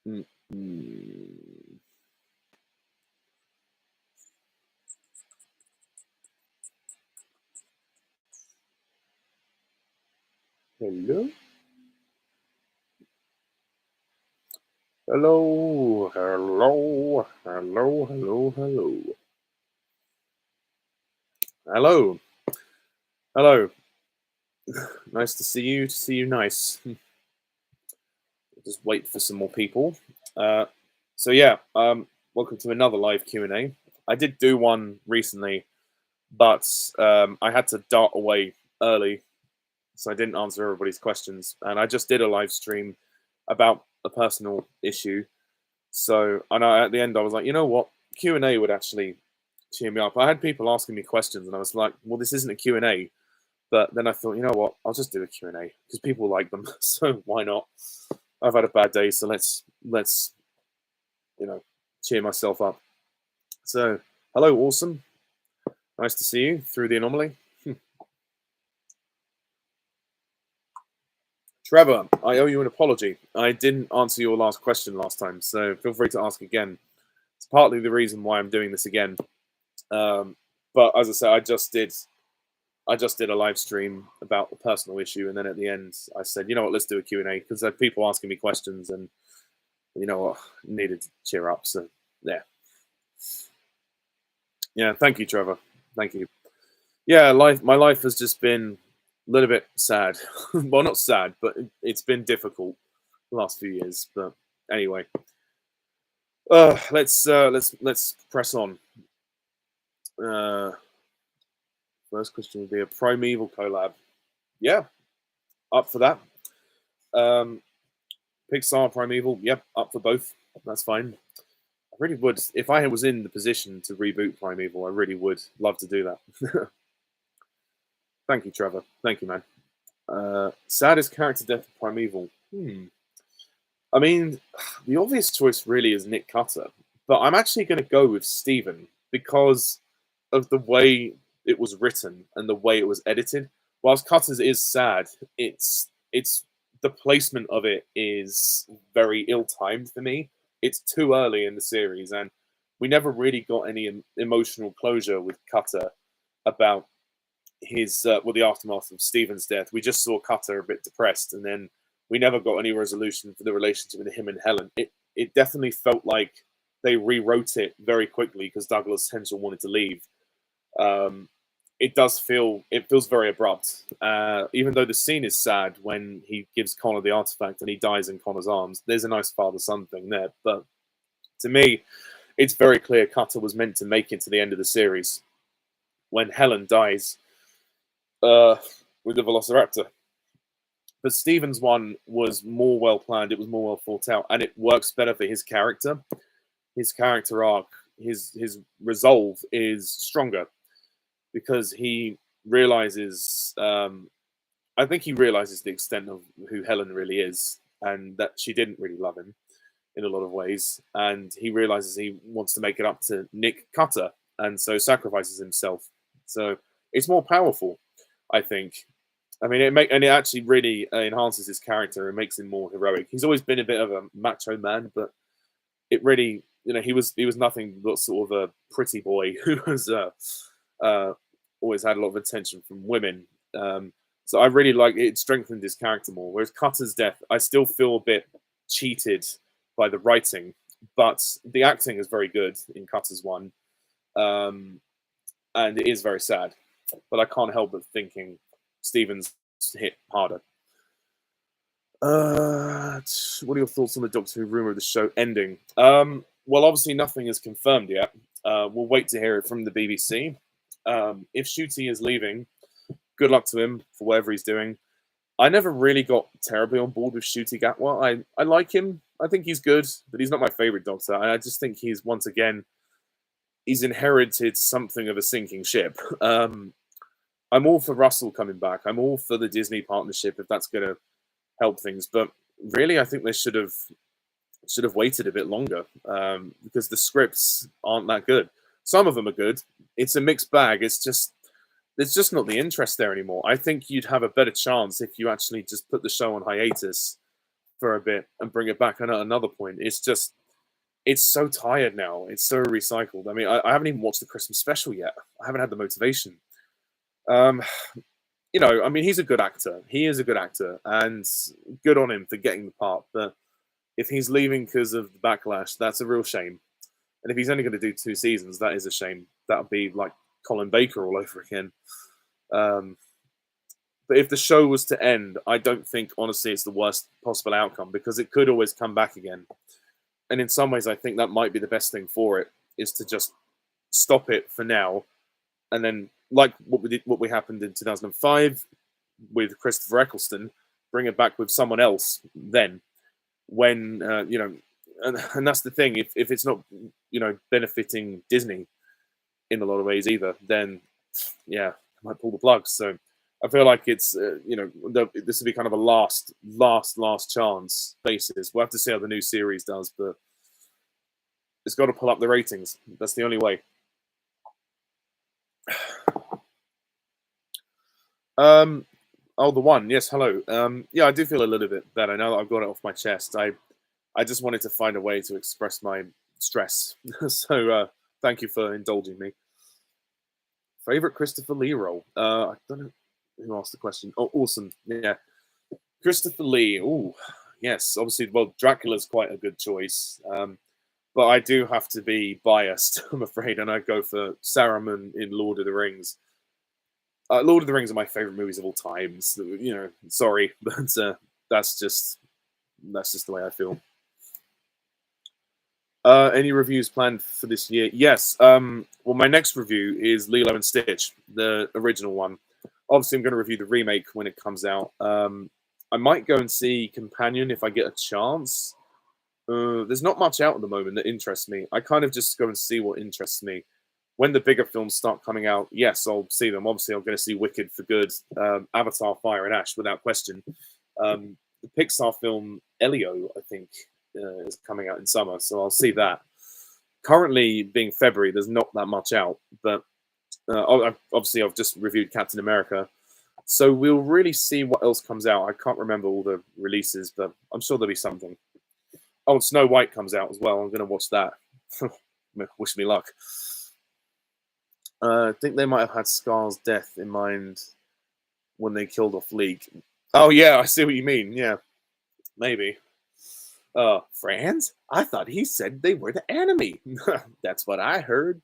Mm, mm. Hello? Hello, hello, hello, hello, hello. Hello, hello. Nice to see you. To see you, nice. Just wait for some more people. Uh, so yeah, welcome to another live Q and A. I did do one recently, but I had to dart away early, so I didn't answer everybody's questions. And I just did a live stream about a personal issue. So, and at the end, I was like, you know what, Q and A would actually cheer me up. I had people asking me questions, and I was like, well, this isn't a Q and A. But then I thought, you know what, I'll just do a Q and A because people like them. So why not? I've had a bad day, so let's you know cheer myself up. So, hello, awesome. Nice to see you through the anomaly. Trevor, I owe you an apology. I didn't answer your last question last time, so feel free to ask again. It's partly the reason why I'm doing this again. Um, but as I said, I just did a live stream about a personal issue, and then at the end, I said, you know what, let's do a Q and A because there are people asking me questions, and you know what, needed to cheer up. So yeah, yeah. Thank you, Trevor. Thank you. Yeah, my life has just been a little bit sad. Well, not sad, but it's been difficult the last few years. But anyway, let's press on. Uh, First question would be a Primeval collab. Yeah, up for that. Um, Pixar, Primeval. Yep, up for both. That's fine. I really would, if I was in the position to reboot Primeval, I really would love to do that. Thank you, Trevor. Thank you, man. Saddest character death of Primeval. I mean, the obvious choice really is Nick Cutter, but I'm actually going to go with Steven because of the way it was written and the way it was edited. Whilst Cutter's is sad, it's the placement of it is very ill-timed for me. It's too early in the series, and we never really got any emotional closure with Cutter about his the aftermath of Steven's death. We just saw Cutter a bit depressed, and then we never got any resolution for the relationship with him and Helen. It definitely felt like they rewrote it very quickly because Douglas Henshaw wanted to leave. Um, it feels very abrupt. Even though the scene is sad when he gives Connor the artifact and he dies in Connor's arms, there's a nice father son thing there. But to me, it's very clear Cutter was meant to make it to the end of the series when Helen dies with the Velociraptor. But Steven's one was more well planned. It was more well thought out, and it works better for his character. His character arc, his resolve is stronger because he realizes. I think he realizes the extent of who Helen really is, and that she didn't really love him in a lot of ways. And he realizes he wants to make it up to Nick Cutter, and so sacrifices himself. So it's more powerful, I think. I mean, it actually really enhances his character and makes him more heroic. He's always been a bit of a macho man, but it really, he was nothing but sort of a pretty boy who was uh, always had a lot of attention from women. So I really like it. Strengthened his character more. Whereas Cutter's death, I still feel a bit cheated by the writing, but the acting is very good in Cutter's one, um, and it is very sad. But I can't help but thinking Stevens hit harder. What are your thoughts on the Doctor Who rumor of the show ending? Well, obviously nothing is confirmed yet. We'll wait to hear it from the BBC. If Ncuti is leaving, good luck to him for whatever he's doing. I never really got terribly on board with Ncuti Gatwa. I like him. I think he's good, but he's not my favorite Doctor. And I just think he's inherited something of a sinking ship. I'm all for Russell coming back. I'm all for the Disney partnership if that's going to help things. But really, I think they should have waited a bit longer because the scripts aren't that good. Some of them are good. It's a mixed bag. There's just not the interest there anymore. I think you'd have a better chance if you actually just put the show on hiatus for a bit and bring it back at another point. It's just, it's so tired now. It's so recycled. I mean, I haven't even watched the Christmas special yet. I haven't had the motivation. Um, you know, I mean, he's a good actor. He is a good actor, and good on him for getting the part. But if he's leaving because of the backlash, that's a real shame. And if he's only going to do 2 seasons, that is a shame. That would be like Colin Baker all over again. But if the show was to end, I don't think, honestly, it's the worst possible outcome because it could always come back again. And in some ways, I think that might be the best thing for it, is to just stop it for now, and then, like what we happened in 2005 with Christopher Eccleston, bring it back with someone else. Then, when you know, and that's the thing. If it's not, you know, benefiting Disney in a lot of ways either, then yeah, I might pull the plug. So I feel like it's you know, this will be kind of a last chance basis. We'll have to see how the new series does, but it's got to pull up the ratings. That's the only way. Oh, the one. Yes, hello. Yeah, I do feel a little bit better now that I've got it off my chest. I just wanted to find a way to express my stress. So thank you for indulging me. Favorite Christopher Lee role? I don't know who asked the question. Oh, awesome. Yeah. Christopher Lee. Oh, yes. Obviously, well, Dracula's quite a good choice. But I do have to be biased, I'm afraid, and I go for Saruman in Lord of the Rings. Lord of the Rings are my favorite movies of all time. So, you know, sorry, but that's just the way I feel. Any reviews planned for this year? Yes. Well, my next review is Lilo and Stitch, the original one. Obviously, I'm going to review the remake when it comes out. I might go and see Companion if I get a chance. There's not much out at the moment that interests me. I kind of just go and see what interests me. When the bigger films start coming out, yes, I'll see them. Obviously, I'm going to see Wicked for good, Avatar, Fire and Ash, without question. The Pixar film Elio, I think, is coming out in summer, so I'll see that. Currently, being February, there's not that much out, but obviously, I've just reviewed Captain America, so we'll really see what else comes out. I can't remember all the releases, but I'm sure there'll be something. Oh, and Snow White comes out as well. I'm going to watch that. Wish me luck. I think they might have had Scar's death in mind when they killed off League. Oh, yeah, I see what you mean. Yeah, maybe. Franz? I thought he said they were the enemy. That's what I heard.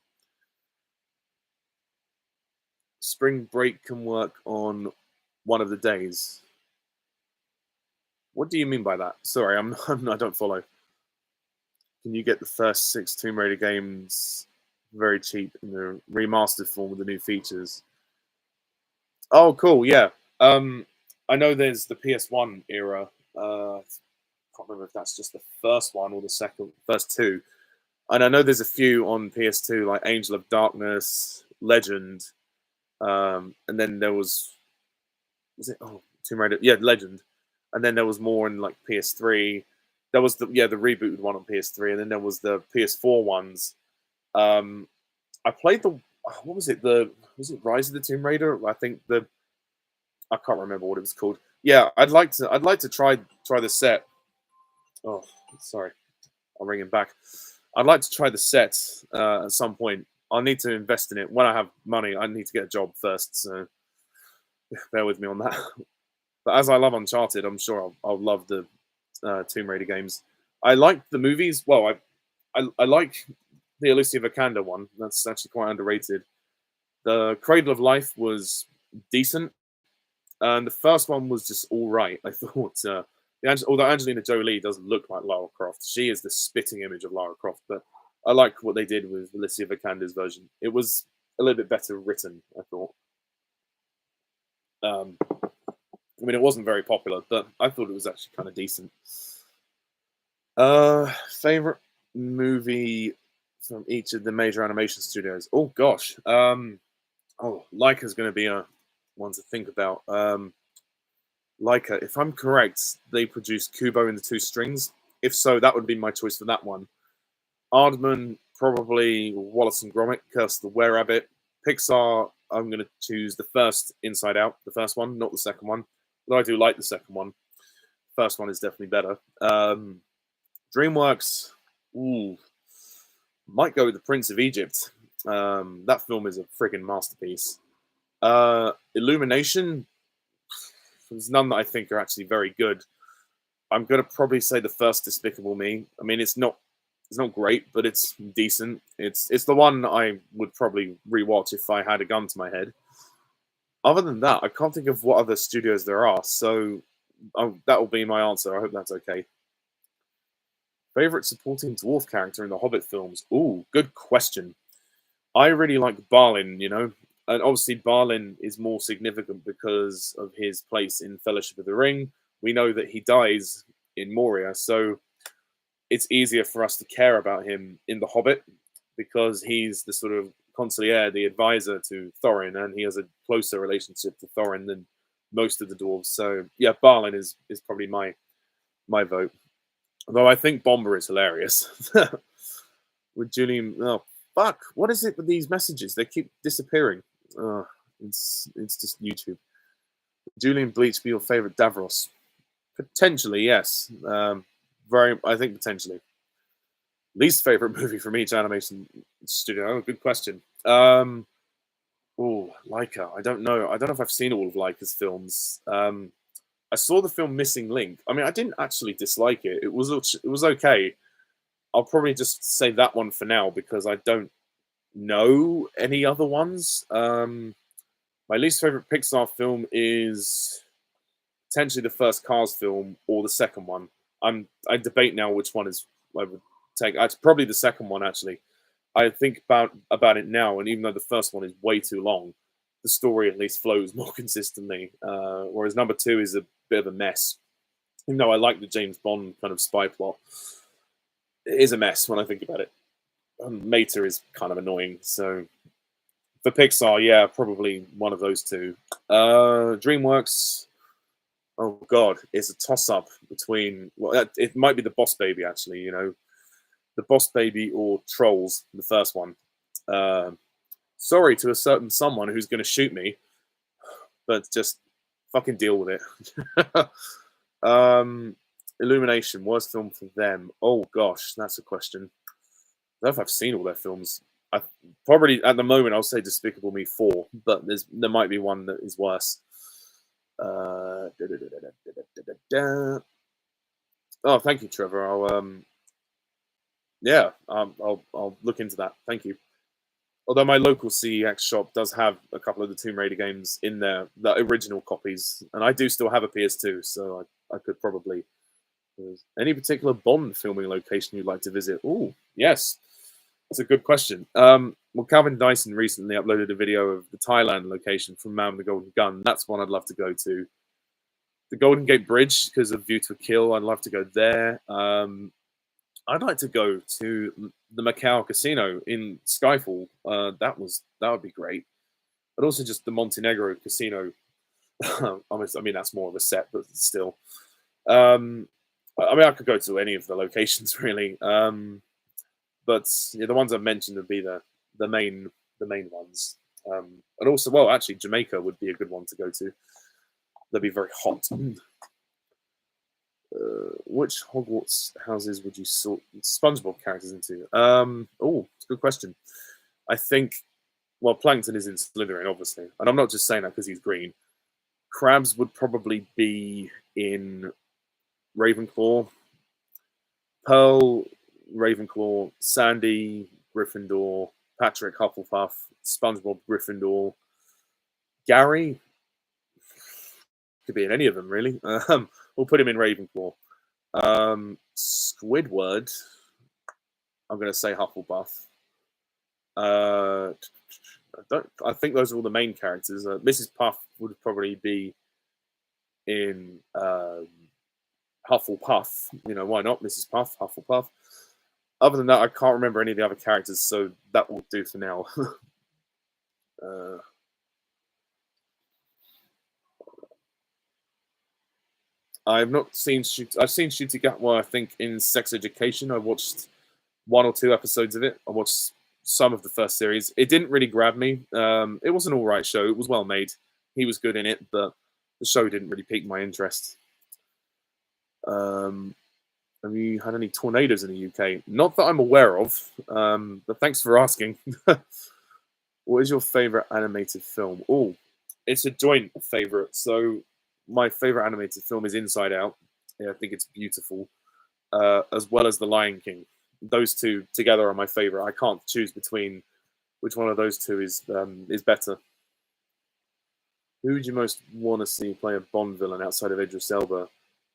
Spring break can work on one of the days. What do you mean by that? Sorry, I don't follow. Can you get the first 6 Tomb Raider games very cheap in the remastered form with the new features? Oh, cool. Yeah. I know there's the PS1 era. I can't remember if that's just the first one or the first two. And I know there's a few on PS2, like Angel of Darkness, Legend, and then there was it? Oh, Tomb Raider. Yeah, Legend. And then there was more in like PS3. There was the rebooted one on PS3, and then there was the PS4 ones. I played the what was it? Was it Rise of the Tomb Raider? I think I can't remember what it was called. Yeah, I'd like to try the set. Oh, sorry, I'll ring him back. I'd like to try the set at some point. I'll need to invest in it when I have money. I need to get a job first, so bear with me on that. But as I love Uncharted, I'm sure I'll love the Tomb Raider games. I like the movies. Well, I like the Alicia Vikander one. That's actually quite underrated. The Cradle of Life was decent, and the first one was just all right. I thought, although Angelina Jolie doesn't look like Lara Croft, she is the spitting image of Lara Croft. But I like what they did with Alicia Vikander's version. It was a little bit better written, I thought. I mean, it wasn't very popular, but I thought it was actually kind of decent. Favorite movie from each of the major animation studios? Oh gosh. Laika's going to be a one to think about. Laika, if I'm correct, they produced Kubo and the Two Strings. If so, that would be my choice for that one. Aardman, probably Wallace and Gromit, Curse the Were-Rabbit. Pixar, I'm going to choose the first Inside Out, the first one, not the second one. Though I do like the second one. First one is definitely better. DreamWorks, ooh, might go with The Prince of Egypt. That film is a friggin' masterpiece. Illumination, there's none that I think are actually very good. I'm gonna probably say the first Despicable Me. I mean, it's not great, but it's decent. It's the one I would probably rewatch if I had a gun to my head. Other than that, I can't think of what other studios there are. So that will be my answer. I hope that's okay. Favorite supporting dwarf character in the Hobbit films? Ooh, good question. I really like Balin, and obviously Balin is more significant because of his place in Fellowship of the Ring. We know that he dies in Moria, so it's easier for us to care about him in The Hobbit because he's the sort of consigliere, the advisor to Thorin, and he has a closer relationship to Thorin than most of the dwarves. So yeah, Balin is probably my vote. Although I think Bomber is hilarious. With Julian, oh fuck, what is it with these messages? They keep disappearing. It's just YouTube. Julian Bleach be your favorite Davros? Potentially, yes. I think potentially. Least favorite movie from each animation studio. Oh, good question. Oh, Laika. I don't know. I don't know if I've seen all of Laika's films. I saw the film Missing Link. I mean, I didn't actually dislike it. It was okay. I'll probably just say that one for now because I don't know any other ones. My least favorite Pixar film is potentially the first Cars film or the second one. I debate now which one is I would take. It's probably the second one actually. I think about it now, and even though the first one is way too long, the story at least flows more consistently. Whereas number two is a bit of a mess. Even though I like the James Bond kind of spy plot, it is a mess when I think about it. Mater is kind of annoying. So for Pixar, yeah, probably one of those two. DreamWorks, oh god, it's a toss-up between. Well, it might be the Boss Baby actually. The Boss Baby or Trolls, the first one. Sorry to a certain someone who's going to shoot me, but just fucking deal with it. Illumination, worst film for them. Oh gosh, that's a question. I don't know if I've seen all their films. I probably at the moment I'll say Despicable Me 4, but there might be one that is worse. Oh, thank you, Trevor. I'll look into that. Thank you. Although my local CEX shop does have a couple of the Tomb Raider games in there, the original copies, and I do still have a PS2, so I could probably. Any particular Bond filming location you'd like to visit? Oh, yes. That's a good question. Well, Calvin Dyson recently uploaded a video of the Thailand location from Man with the Golden Gun. That's one I'd love to go to. The Golden Gate Bridge, because of View to a Kill, I'd love to go there. I'd like to go to the Macau Casino in Skyfall. That would be great. But also just the Montenegro Casino. I mean, that's more of a set, but still. I mean, I could go to any of the locations really. But yeah, the ones I've mentioned would be the main ones. And also, well, actually, Jamaica would be a good one to go to. They'd be very hot. Which Hogwarts houses would you sort SpongeBob characters into? Oh, it's a good question. I think, well, Plankton is in Slytherin, obviously, and I'm not just saying that because he's green. Krabs would probably be in Ravenclaw. Pearl, Ravenclaw. Sandy, Gryffindor. Patrick, Hufflepuff. SpongeBob, Gryffindor. Gary could be in any of them, really. We'll put him in Ravenclaw. Squidward, I'm going to say Hufflepuff. I think those are all the main characters. Mrs. Puff would probably be in Hufflepuff. Why not? Mrs. Puff, Hufflepuff. Other than that, I can't remember any of the other characters, so that will do for now. I've seen Ncuti Gatwa, I think, in Sex Education. I watched 1 or 2 episodes of it. I watched some of the first series. It didn't really grab me. It was an all right show. It was well made. He was good in it, but the show didn't really pique my interest. Um, have you had any tornadoes in the UK? Not that I'm aware of, but thanks for asking. What is your favorite animated film? Oh, it's a joint favorite. So my favorite animated film is Inside Out. Yeah, I think it's beautiful, as well as The Lion King. Those two together are my favorite. I can't choose between which one of those two is better. Who would you most want to see play a Bond villain outside of Idris Elba?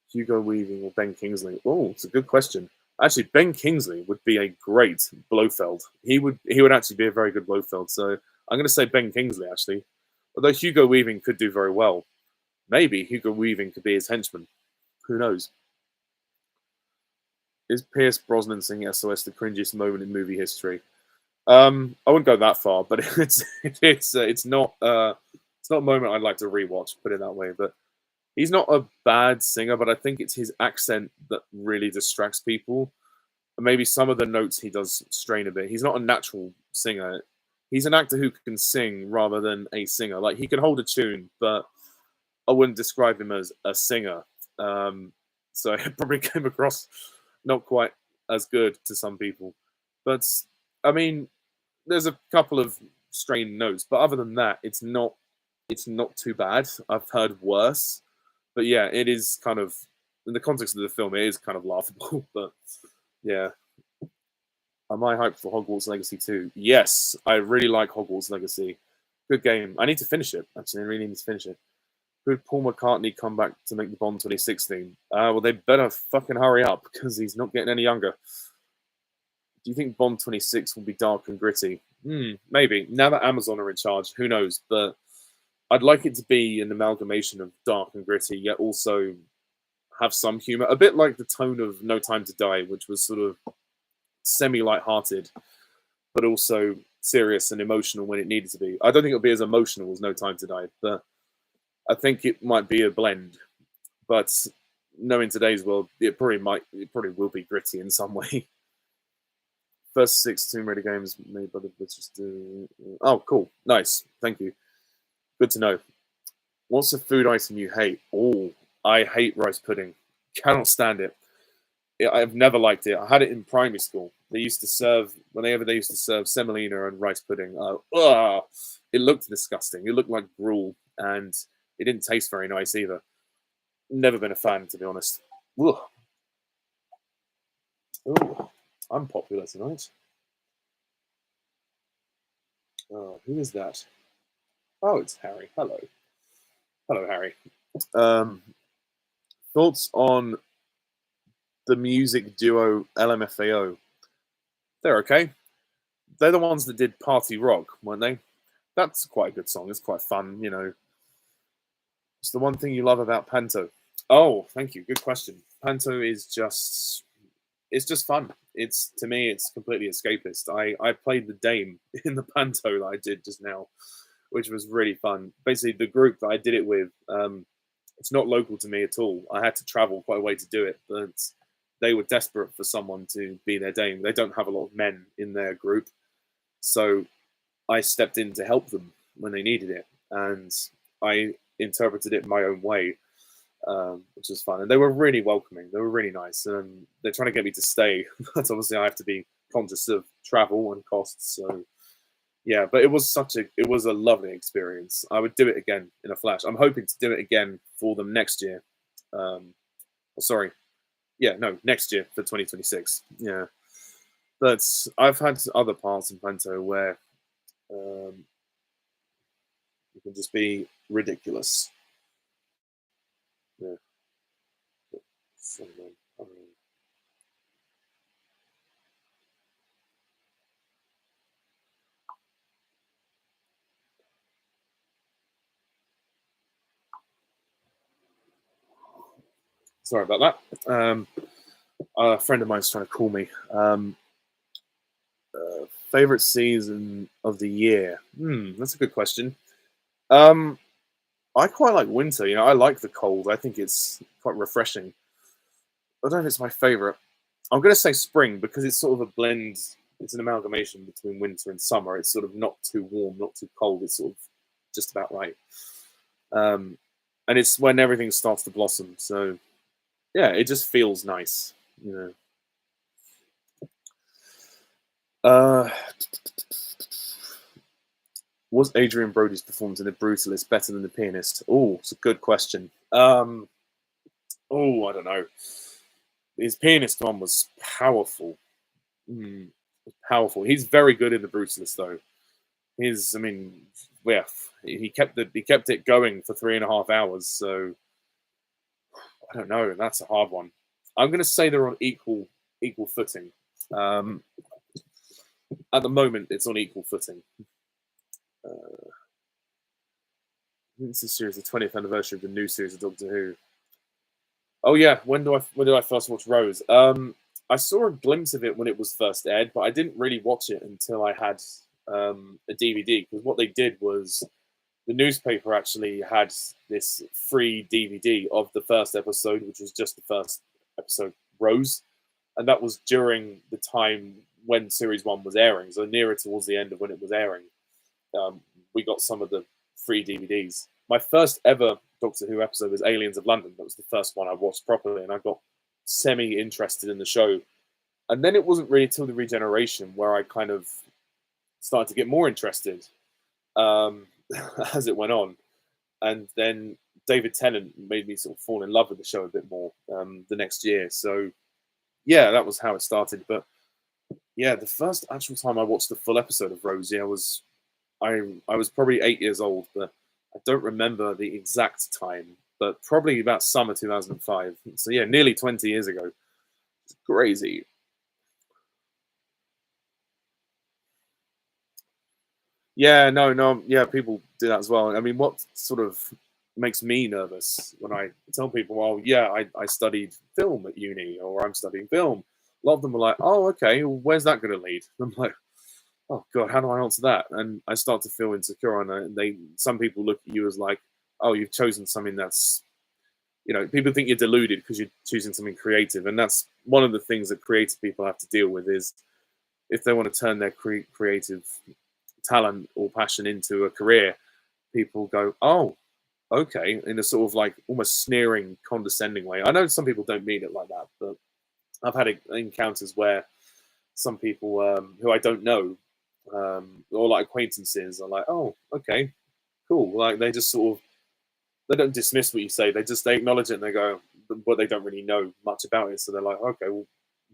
Hugo Weaving or Ben Kingsley? Oh, it's a good question. Actually, Ben Kingsley would be a great Blofeld. He would actually be a very good Blofeld. So I'm going to say Ben Kingsley actually. Although Hugo Weaving could do very well. Maybe Hugo Weaving could be his henchman. Who knows? Is Pierce Brosnan singing SOS the cringiest moment in movie history? I wouldn't go that far, but it's not a moment I'd like to rewatch. Put it that way. But he's not a bad singer, but I think it's his accent that really distracts people. And maybe some of the notes he does strain a bit. He's not a natural singer. He's an actor who can sing rather than a singer. Like he can hold a tune, but I wouldn't describe him as a singer. So it probably came across not quite as good to some people. But I mean, there's a couple of strained notes, but other than that, it's not too bad. I've heard worse, but yeah, it is kind of in the context of the film, it is kind of laughable. But yeah, am I hyped for Hogwarts Legacy 2? Yes, I really like Hogwarts Legacy. Good game. I need to finish it. Actually, I really need to finish it. Could Paul McCartney come back to make the Bond 26 theme? Well, they better fucking hurry up because he's not getting any younger. Do you think Bond 26 will be dark and gritty? Maybe. Now that Amazon are in charge, who knows? But I'd like it to be an amalgamation of dark and gritty, yet also have some humor. A bit like the tone of No Time to Die, which was sort of semi-light-hearted, but also serious and emotional when it needed to be. I don't think it'll be as emotional as No Time to Die, but I think it might be a blend. But knowing today's world, it probably will be gritty in some way. First 6 Tomb Raider games made by the British. Oh, cool, nice, thank you. Good to know. What's a food item you hate? Oh, I hate rice pudding. Cannot stand it. I've never liked it. I had it in primary school. They used to serve whenever they used to serve semolina and rice pudding. It looked disgusting. It looked like gruel, and it didn't taste very nice either. Never been a fan, to be honest. Ugh. Ooh, I'm popular tonight. Oh, who is that? Oh, it's Harry. Hello. Hello, Harry. Thoughts on the music duo LMFAO? They're okay. They're the ones that did Party Rock, weren't they? That's quite a good song. It's quite fun, you know. It's the one thing you love about Panto. Oh, thank you. Good question. Panto is just fun. It's to me, it's completely escapist. I played the Dame in the Panto that I did just now, which was really fun. Basically, the group that I did it with, it's not local to me at all. I had to travel quite a way to do it, but they were desperate for someone to be their Dame. They don't have a lot of men in their group, so I stepped in to help them when they needed it, and I interpreted it my own way, which was fun. And they were really welcoming. They were really nice, and they're trying to get me to stay. But obviously, I have to be conscious of travel and costs. So yeah, but it was a lovely experience. I would do it again in a flash. I'm hoping to do it again for them next year. Sorry, yeah, no, next year for 2026. Yeah, but I've had other parts in Panto where you can just be ridiculous. Yeah. So, sorry about that. A friend of mine's trying to call me. Favorite season of the year? That's a good question. Um, I quite like winter. You know, I like the cold. I think it's quite refreshing. I don't know if it's my favorite. I'm going to say spring because it's sort of a blend. It's an amalgamation between winter and summer. It's sort of not too warm, not too cold. It's sort of just about right. And it's when everything starts to blossom. So yeah, it just feels nice, you know. Uh, was Adrian Brody's performance in The Brutalist better than The Pianist? Oh, it's a good question. Oh, I don't know. His Pianist one was powerful. Mm, powerful. He's very good in The Brutalist, though. I mean, yeah, he kept it going for 3.5 hours. So I don't know. That's a hard one. I'm going to say they're on equal footing. Um, at the moment, it's on equal footing. Uh, it's the series, the 20th anniversary of the new series of Doctor Who. Oh yeah, when did I first watch Rose? I saw a glimpse of it when it was first aired, but I didn't really watch it until I had a DVD. Because what they did was the newspaper actually had this free DVD of the first episode, which was just the first episode, Rose, and that was during the time when Series One was airing, so nearer towards the end of when it was airing. We got some of the free DVDs. My first ever Doctor Who episode was Aliens of London. That was the first one I watched properly, and I got semi interested in the show. And then it wasn't really till the regeneration where I kind of started to get more interested um, as it went on. And then David Tennant made me sort of fall in love with the show a bit more the next year. So yeah, that was how it started. But yeah, the first actual time I watched the full episode of Rosie, I was probably 8 years old, but I don't remember the exact time. But probably about summer 2005. So yeah, nearly 20 years ago. It's crazy. Yeah, no, no, yeah, people do that as well. I mean, what sort of makes me nervous when I tell people, "Oh, yeah, I studied film at uni, or I'm studying film." A lot of them are like, "Oh, okay, well, where's that going to lead?" I'm like, "Oh God, how do I answer that?" And I start to feel insecure, and some people look at you as like, "Oh, you've chosen something that's." People think you're deluded because you're choosing something creative, and that's one of the things that creative people have to deal with is if they want to turn their creative talent or passion into a career, people go, "Oh, okay," in a sort of like almost sneering, condescending way. I know some people don't mean it like that, but I've had encounters where some people who I don't know or like acquaintances are like, "Oh, okay, cool." Like they just sort of they don't dismiss what you say. They acknowledge it and they go, but they don't really know much about it. So they're like, "Okay, well,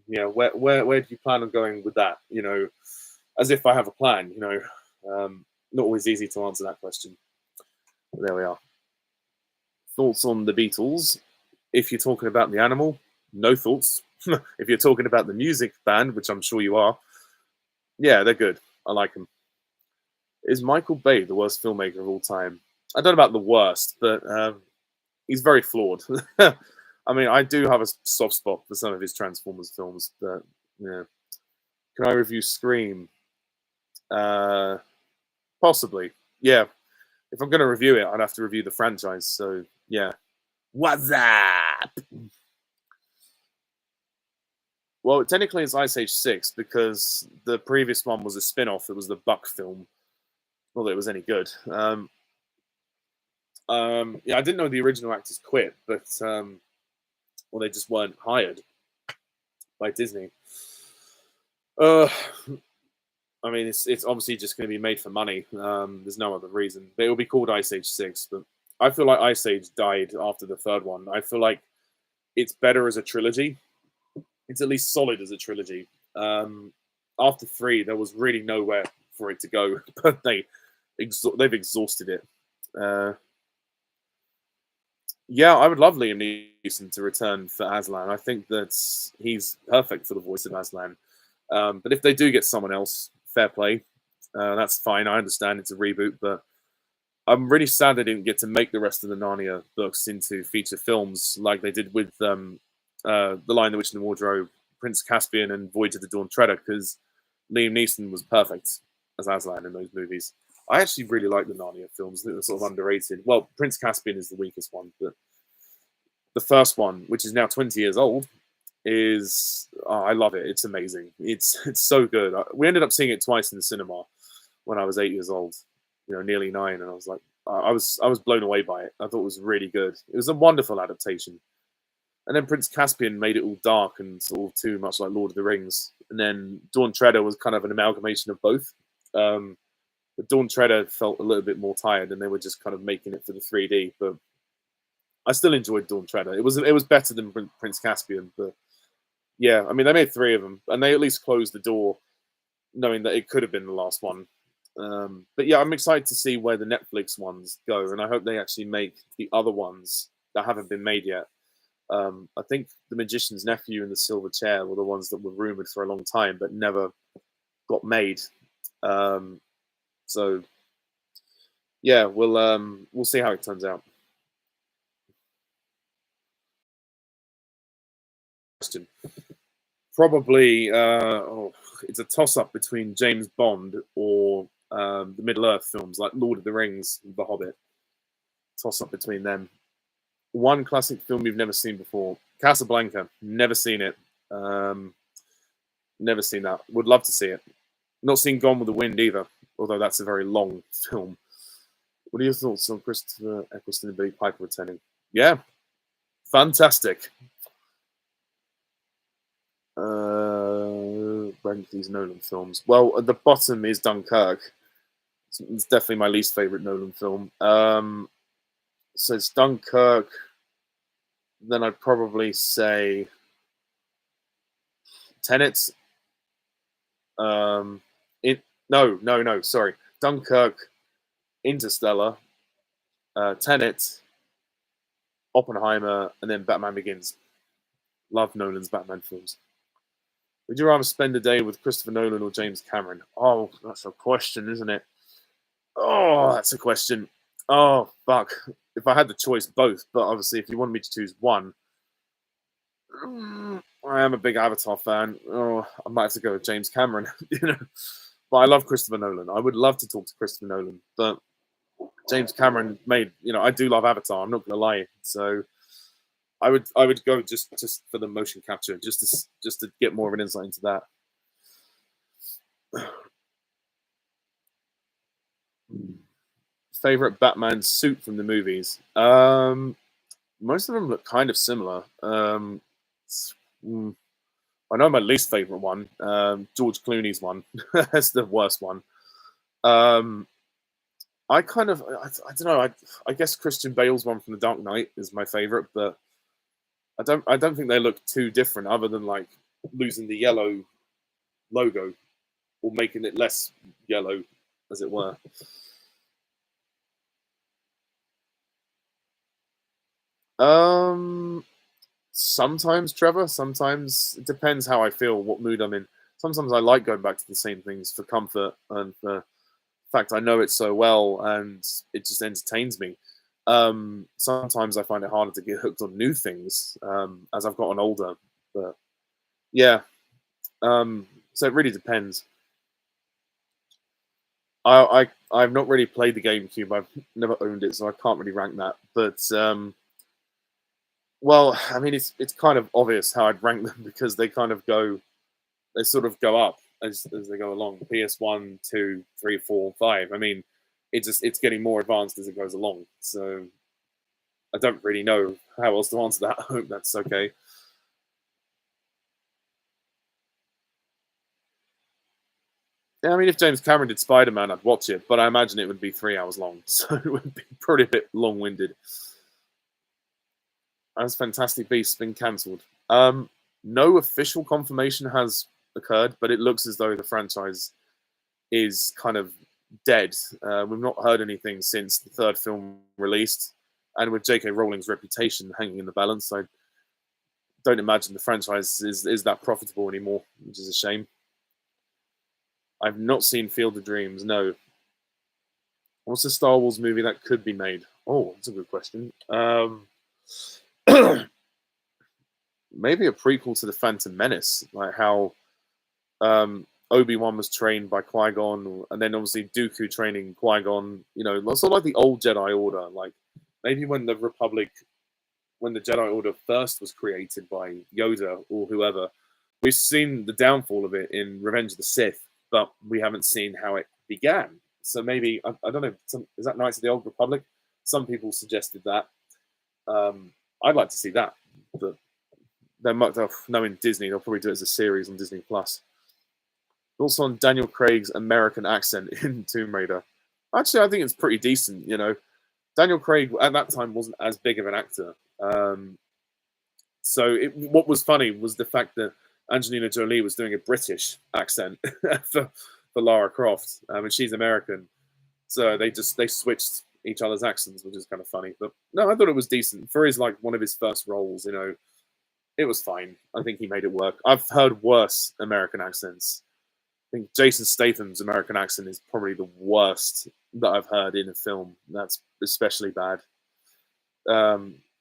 yeah, where do you plan on going with that?" As if I have a plan. Not always easy to answer that question. But there we are. Thoughts on the Beatles? If you're talking about the animal, no thoughts. If you're talking about the music band, which I'm sure you are, yeah, they're good. I like them. Is Michael Bay the worst filmmaker of all time? I don't know about the worst, but he's very flawed. I mean, I do have a soft spot for some of his Transformers films, but yeah. Can I review Scream? Uh, Possibly. Yeah. If I'm going to review it, I'd have to review the franchise. So yeah. What's up? Well, technically it's Ice Age 6 because the previous one was a spin off. It was the Buck film. Not that it was any good. Yeah, I didn't know the original actors quit, but well, they just weren't hired by Disney. Uh, I mean, it's obviously just going to be made for money. There's no other reason. But it will be called Ice Age 6. But I feel like Ice Age died after the third one. I feel like it's better as a trilogy. It's at least solid as a trilogy. After three, there was really nowhere for it to go, but they've exhausted it. Uh, yeah, I would love Liam Neeson to return for Aslan. I think that he's perfect for the voice of Aslan. But if they do get someone else, fair play. That's fine. I understand it's a reboot, but I'm really sad they didn't get to make the rest of the Narnia books into feature films like they did with The Lion, the Witch, and the Wardrobe, Prince Caspian, and Voyage of the Dawn Treader, because Liam Neeson was perfect as Aslan in those movies. I actually really like the Narnia films. I think they're sort of underrated. Well, Prince Caspian is the weakest one, but the first one, which is now 20 years old, is I love it. It's amazing. It's so good. We ended up seeing it twice in the cinema when I was 8 years old. Nearly nine, and I was like, I was blown away by it. I thought it was really good. It was a wonderful adaptation. And then Prince Caspian made it all dark and sort of too much like Lord of the Rings. And then Dawn Treader was kind of an amalgamation of both. But Dawn Treader felt a little bit more tired, and they were just kind of making it for the 3D. But I still enjoyed Dawn Treader. It was better than Prince Caspian, but yeah, I mean they made 3 of them, and they at least closed the door, knowing that it could have been the last one. But yeah, I'm excited to see where the Netflix ones go, and I hope they actually make the other ones that haven't been made yet. I think The Magician's Nephew and The Silver Chair were the ones that were rumored for a long time, but never got made. So yeah, we'll see how it turns out. Question. Probably, it's a toss-up between James Bond or the Middle-earth films like Lord of the Rings, The Hobbit. Toss-up between them. One classic film you've never seen before, Casablanca. Never seen it. Never seen that. Would love to see it. Not seen Gone with the Wind either, although that's a very long film. What are your thoughts on Christopher Eccleston and Billy Piper returning? Yeah, fantastic. Rank these Nolan films. Well, at the bottom is Dunkirk. It's definitely my least favorite Nolan film. So it's Dunkirk. Then I'd probably say Tenet. No, sorry. Dunkirk, Interstellar, Tenet, Oppenheimer, and then Batman Begins. Love Nolan's Batman films. Would you rather spend a day with Christopher Nolan or James Cameron? Oh, that's a question, isn't it? Oh, that's a question. Oh, fuck. If I had the choice, both. But obviously, if you wanted me to choose one, I am a big Avatar fan. Oh, I might have to go with James Cameron. But I love Christopher Nolan. I would love to talk to Christopher Nolan, but James Cameron made. I do love Avatar. I'm not going to lie. So I would go just for the motion capture, just to get more of an insight into that. Favorite Batman suit from the movies? Most of them look kind of similar. I know my least favorite one, George Clooney's one. That's the worst one. I don't know. I guess Christian Bale's one from The Dark Knight is my favorite, but I don't think they look too different, other than like losing the yellow logo or making it less yellow, as it were. Sometimes Trevor. Sometimes it depends how I feel, what mood I'm in. Sometimes I like going back to the same things for comfort and for the fact I know it so well, and it just entertains me. Sometimes I find it harder to get hooked on new things as I've gotten older. But yeah, so it really depends. I've not really played the GameCube. I've never owned it, so I can't really rank that. But well, I mean, it's kind of obvious how I'd rank them because they sort of go up as they go along. PS1, 2, 3, 4, 5. I mean, it's getting more advanced as it goes along. So I don't really know how else to answer that. I hope that's okay. Yeah, I mean, if James Cameron did Spider-Man, I'd watch it, but I imagine it would be 3 hours long, so it would be probably a bit long-winded. As Fantastic Beasts been cancelled? No official confirmation has occurred, but it looks as though the franchise is kind of dead. We've not heard anything since the 3rd film released, and with J.K. Rowling's reputation hanging in the balance, I don't imagine the franchise is that profitable anymore, which is a shame. I've not seen Field of Dreams. No. What's a Star Wars movie that could be made? Oh, that's a good question. Maybe a prequel to the Phantom Menace, like how Obi-Wan was trained by Qui-Gon, and then obviously Dooku training Qui-Gon. Sort of like the old Jedi Order. Like maybe when the Jedi Order first was created by Yoda or whoever, we've seen the downfall of it in Revenge of the Sith, but we haven't seen how it began. So maybe I don't know. Is that Knights of the Old Republic? Some people suggested that. I'd like to see that, but They're much knowing Disney, they'll probably do it as a series on Disney Plus. Also on Daniel Craig's American accent in Tomb Raider. Actually, I think it's pretty decent. You know, Daniel Craig at that time wasn't as big of an actor. So what was funny was the fact that Angelina Jolie was doing a British accent for Lara Croft, and she's American. So they switched each other's accents, which is kind of funny. But no, I thought it was decent for his like one of his first roles. You know, it was fine. I think he made it work. I've heard worse American accents. I think Jason Statham's American accent is probably the worst that I've heard in a film. That's especially bad.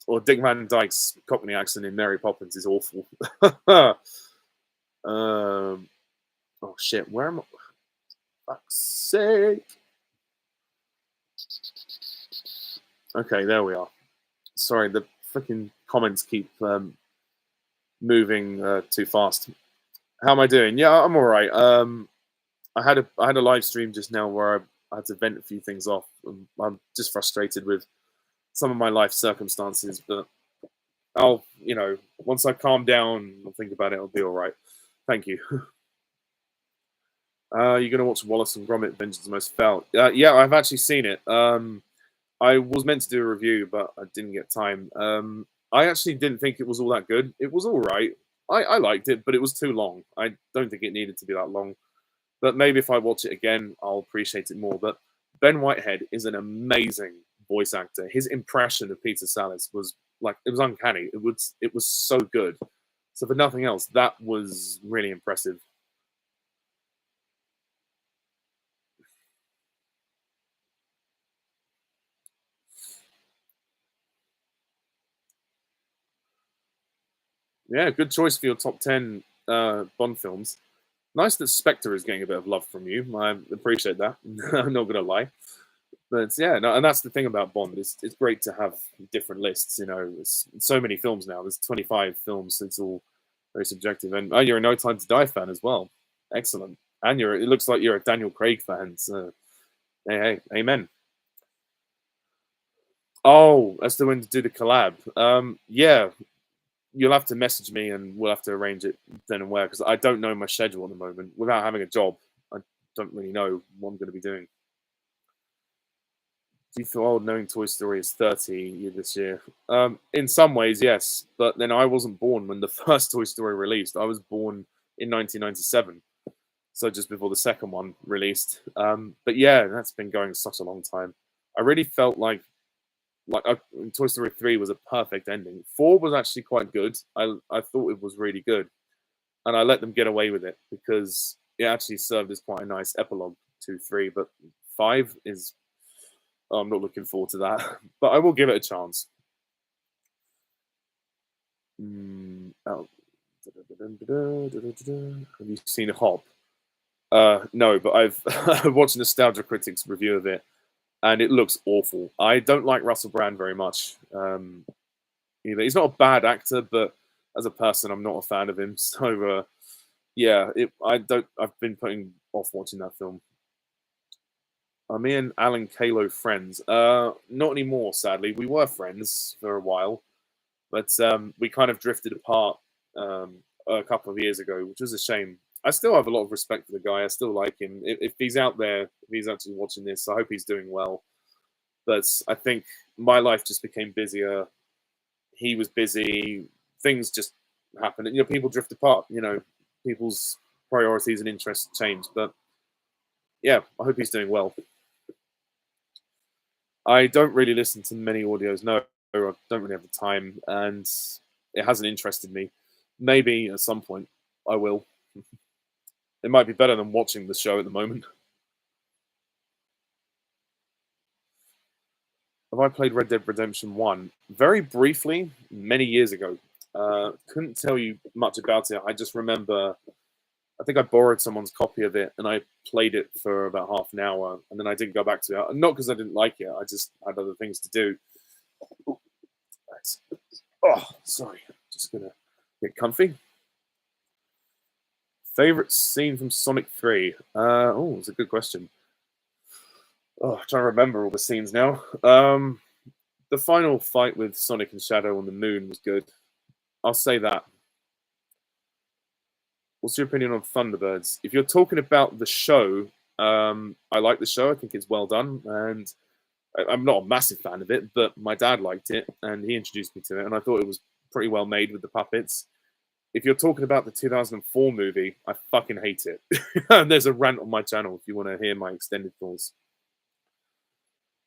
Or Dick Van Dyke's Cockney accent in Mary Poppins is awful. Oh shit, where am I? Fuck's sake. Okay, there we are. Sorry, the freaking comments keep moving too fast. How am I doing? Yeah, I'm all right. I had a live stream just now where I had to vent a few things off. I'm just frustrated with some of my life circumstances, but I'll, you know, once I calm down and think about it, I'll be all right. Thank you. You're gonna watch Wallace and Gromit: Vengeance Most Felt? Yeah, I've actually seen it. I was meant to do a review, but I didn't get time. I actually didn't think it was all that good. It was all right. I liked it, but it was too long. I don't think it needed to be that long. But maybe if I watch it again, I'll appreciate it more. But Ben Whitehead is an amazing voice actor. His impression of Peter Sallis was like, it was uncanny. It was so good. So for nothing else, that was really impressive. Yeah, good choice for your top 10 Bond films. Nice that Spectre is getting a bit of love from you. I appreciate that. I'm not going to lie. But yeah, no, and that's the thing about Bond. It's great to have different lists. You know, there's so many films now. There's 25 films. It's all very subjective. And you're a No Time to Die fan as well. Excellent. And it looks like you're a Daniel Craig fan. So, hey, amen. Oh, that's the one to do the collab. Yeah, you'll have to message me and we'll have to arrange it then and where, because I don't know my schedule at the moment. Without having a job, I don't really know what I'm going to be doing. Do you feel old knowing Toy Story is 30 this year? In some ways, yes. But then I wasn't born when the first Toy Story released. I was born in 1997. So just before the second one released. But yeah, that's been going such a long time. I really felt like Toy Story 3 was a perfect ending. 4 was actually quite good. I thought it was really good. And I let them get away with it because it actually served as quite a nice epilogue to 3. But 5 is... Oh, I'm not looking forward to that. But I will give it a chance. Oh. Have you seen Hop? No, but I've watched Nostalgia Critics review of it, and it looks awful. I don't like Russell Brand very much either. He's not a bad actor, but as a person, I'm not a fan of him. So yeah, I've been putting off watching that film. Are me and Alan Kalo friends? Not anymore, sadly. We were friends for a while, but we kind of drifted apart a couple of years ago, which was a shame. I still have a lot of respect for the guy. I still like him. If he's out there, if he's actually watching this, I hope he's doing well. But I think my life just became busier. He was busy. Things just happened. You know, people drift apart. You know, people's priorities and interests change. But yeah, I hope he's doing well. I don't really listen to many audios. No, I don't really have the time, and it hasn't interested me. Maybe at some point I will. It might be better than watching the show at the moment. Have I played Red Dead Redemption 1? Very briefly, many years ago. Couldn't tell you much about it. I just remember, I think I borrowed someone's copy of it and I played it for about half an hour and then I didn't go back to it. Not because I didn't like it, I just had other things to do. Oh, sorry. Just gonna get comfy. Favorite scene from Sonic 3? Oh, it's a good question. Oh, I'm trying to remember all the scenes now. The final fight with Sonic and Shadow on the moon was good. I'll say that. What's your opinion on Thunderbirds? If you're talking about the show, I like the show. I think it's well done, and I'm not a massive fan of it, but my dad liked it, and he introduced me to it, and I thought it was pretty well made with the puppets. If you're talking about the 2004 movie, I fucking hate it. And there's a rant on my channel if you want to hear my extended thoughts.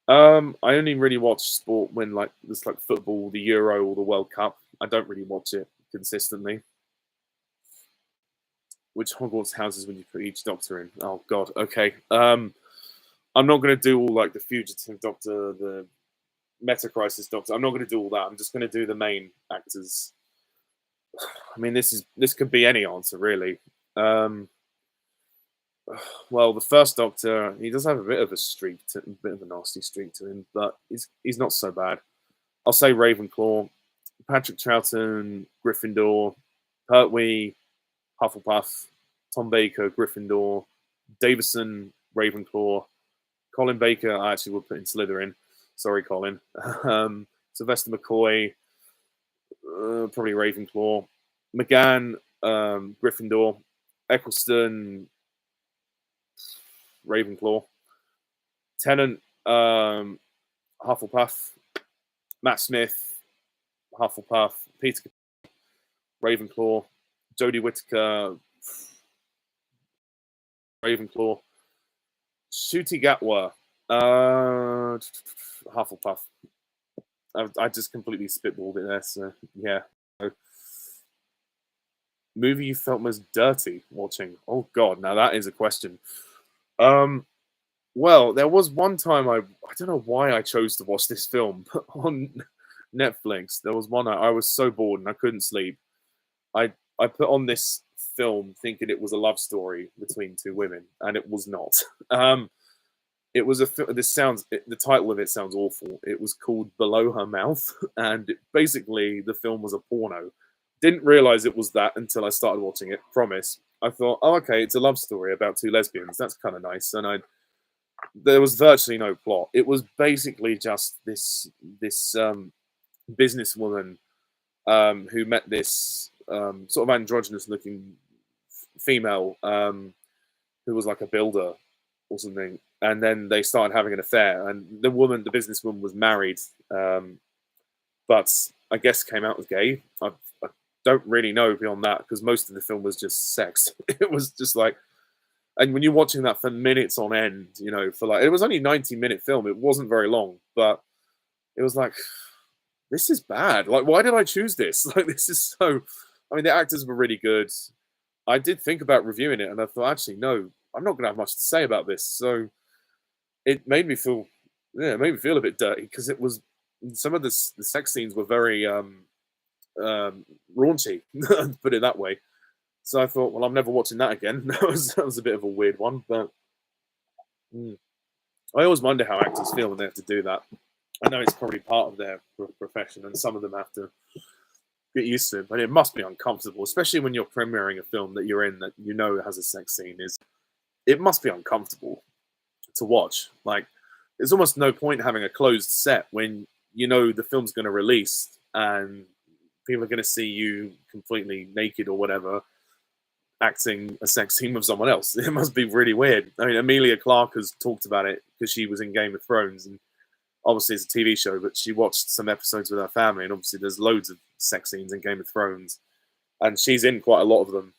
I only really watch sport when like there's like football, the Euro, or the World Cup. I don't really watch it consistently. Which Hogwarts houses would you put each Doctor in? Oh God, okay. I'm not going to do all like the Fugitive Doctor, the Meta Crisis Doctor. I'm not going to do all that. I'm just going to do the main actors. I mean, this could be any answer really. Well, the first Doctor, he does have a bit of a bit of a nasty streak to him, but he's not so bad. I'll say Ravenclaw, Patrick Troughton, Gryffindor, Pertwee, Hufflepuff, Tom Baker, Gryffindor, Davison, Ravenclaw, Colin Baker, I actually would put in Slytherin. Sorry, Colin. Sylvester McCoy, probably Ravenclaw. McGann, Gryffindor. Eccleston, Ravenclaw. Tennant, Hufflepuff. Matt Smith, Hufflepuff. Peter, Ravenclaw. Jodie Whittaker, Ravenclaw. Ncuti Gatwa, Hufflepuff. I just completely spitballed it there, so yeah. Movie you felt most dirty watching? Oh God, now that is a question. Well, there was one time I don't know why I chose to watch this film on Netflix. There was one I was so bored and I couldn't sleep. I put on this film thinking it was a love story between two women, and it was not. It was the title of it sounds awful. It was called Below Her Mouth, and basically the film was a porno. Didn't realize it was that until I started watching it. Promise. I thought, oh, okay, it's a love story about two lesbians. That's kind of nice. And there was virtually no plot. It was basically just this businesswoman who met this sort of androgynous looking female who was like a builder or something, and then they started having an affair, and the businesswoman was married, but I guess came out as gay. I don't really know beyond that, because most of the film was just sex. It was just like, and when you're watching that for minutes on end, you know, for like, it was only a 90-minute film, it wasn't very long, but it was like, this is bad. Like, why did I choose this? Like, this is so, I mean, the actors were really good. I did think about reviewing it, and I thought, actually, no, I'm not going to have much to say about this. So it made me feel, yeah, it made me feel a bit dirty, because it was, some of the sex scenes were very raunchy, put it that way. So I thought, well, I'm never watching that again. That was a bit of a weird one, but I always wonder how actors feel when they have to do that. I know it's probably part of their profession, and some of them have to get used to it, but it must be uncomfortable, especially when you're premiering a film that you're in that you know has a sex scene. It must be uncomfortable to watch. Like, there's almost no point having a closed set when you know the film's going to release and people are going to see you completely naked or whatever, acting a sex scene with someone else. It must be really weird. I mean, Emilia Clarke has talked about it because she was in Game of Thrones, and obviously it's a TV show, but she watched some episodes with her family, and obviously there's loads of sex scenes in Game of Thrones, and she's in quite a lot of them.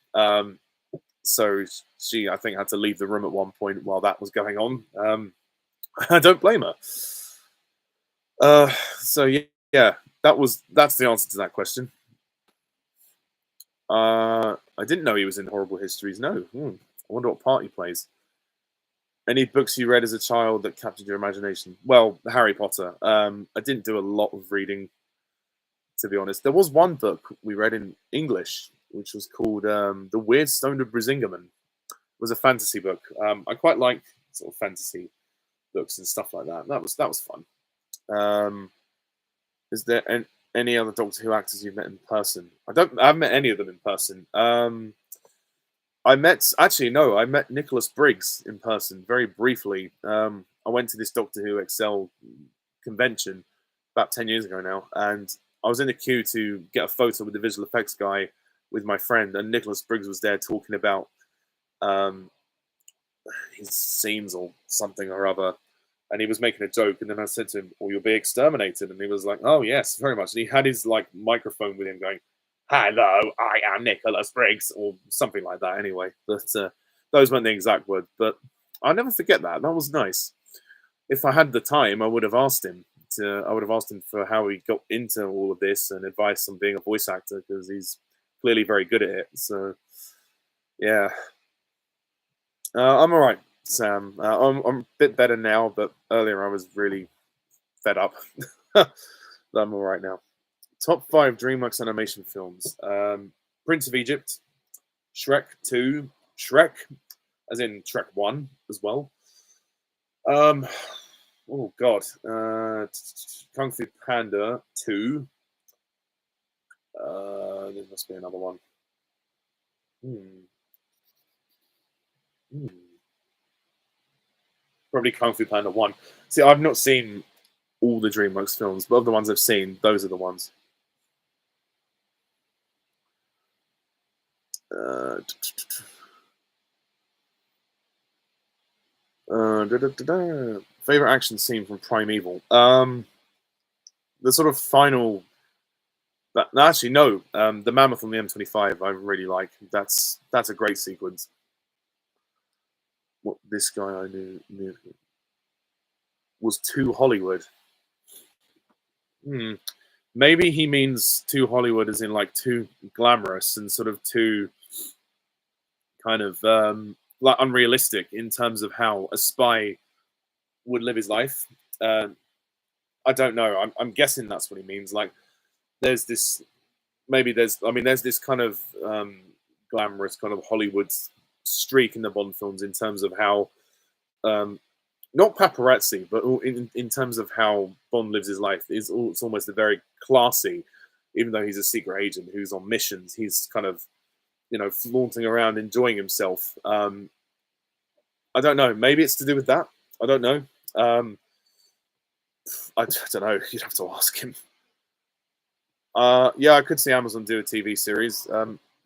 So she, I think, had to leave the room at one point while that was going on. I don't blame her. So yeah, that's the answer to that question. I didn't know he was in Horrible Histories. No. I wonder what part he plays. Any books you read as a child that captured your imagination? Well, Harry Potter. I didn't do a lot of reading, to be honest. There was one book we read in English, which was called The Weird Stone of Brisingamen. It was a fantasy book. I quite like sort of fantasy books and stuff like that. That was fun. Is there any other Doctor Who actors you've met in person? I haven't met any of them in person. I met Nicholas Briggs in person very briefly. I went to this Doctor Who Excel convention about 10 years ago now, and I was in the queue to get a photo with the visual effects guy, with my friend, and Nicholas Briggs was there talking about um, his scenes or something or other, and he was making a joke, and then I said to him, "Well, you'll be exterminated," and he was like, "Oh yes, very much." And he had his like microphone with him, going, "Hello, I am Nicholas Briggs," or something like that. Anyway, but those weren't the exact words, but I'll never forget that. That was nice. If I had the time, I would have asked him. I would have asked him for how he got into all of this and advice on being a voice actor because he's clearly very good at it. So, yeah, I'm all right, Sam. I'm a bit better now, but earlier I was really fed up. But I'm all right now. Top 5 DreamWorks animation films: Prince of Egypt, Shrek 2, Shrek, as in Shrek 1 as well. Um, oh God, Kung Fu Panda 2. There must be another one. Hmm. Hmm. Probably Kung Fu Panda 1. See, I've not seen all the DreamWorks films, but of the ones I've seen, those are the ones. Uh, Favorite action scene from Primeval. The sort of final. Actually, no. The mammoth on the M25. I really like. That's a great sequence. What this guy I knew was too Hollywood. Hmm. Maybe he means too Hollywood as in like too glamorous and sort of too kind of like unrealistic in terms of how a spy would live his life. Uh, I don't know. I'm guessing that's what he means. Like there's this maybe there's I mean there's this kind of glamorous kind of Hollywood streak in the Bond films in terms of how um, not paparazzi, but in terms of how Bond lives his life, it's almost a very classy. Even though he's a secret agent who's on missions, he's kind of flaunting around, enjoying himself. I don't know. Maybe it's to do with that. I don't know. Um, I don't know. You'd have to ask him. Yeah, I could see Amazon do a TV series.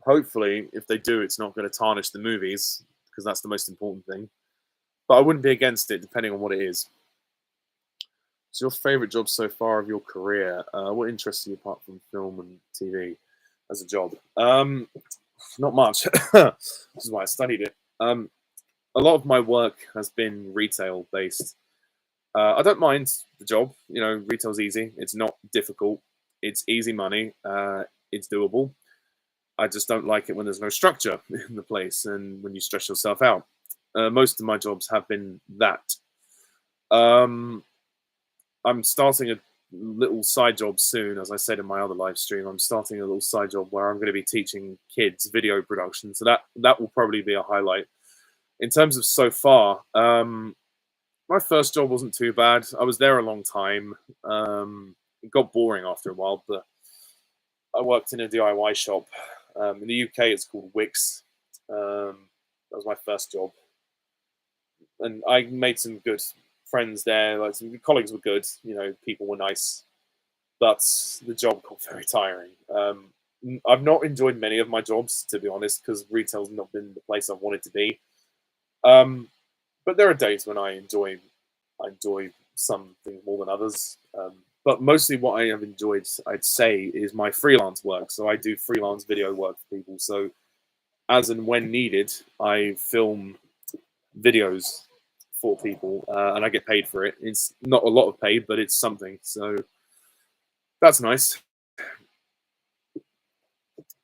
Hopefully, if they do, it's not going to tarnish the movies because that's the most important thing. But I wouldn't be against it, depending on what it is. So, your favorite job so far of your career? What interests you apart from film and TV as a job? Not much. This is why I studied it. A lot of my work has been retail based. I don't mind the job. Retail's easy. It's not difficult. It's easy money. It's doable. I just don't like it when there's no structure in the place and when you stress yourself out. Most of my jobs have been that. Um, I'm starting a little side job soon, as I said in my other live stream. I'm starting a little side job where I'm going to be teaching kids video production. So that will probably be a highlight. In terms of so far, my first job wasn't too bad. I was there a long time. It got boring after a while, but I worked in a DIY shop. In the UK, it's called Wix. That was my first job, and I made some good friends there. Like some colleagues were good. People were nice, but the job got very tiring. I've not enjoyed many of my jobs, to be honest, because retail's not been the place I've wanted to be. But there are days when I enjoy some things more than others. But mostly what I have enjoyed, I'd say, is my freelance work. So I do freelance video work for people. So as and when needed, I film videos for people, and I get paid for it. It's not a lot of pay, but it's something. So that's nice.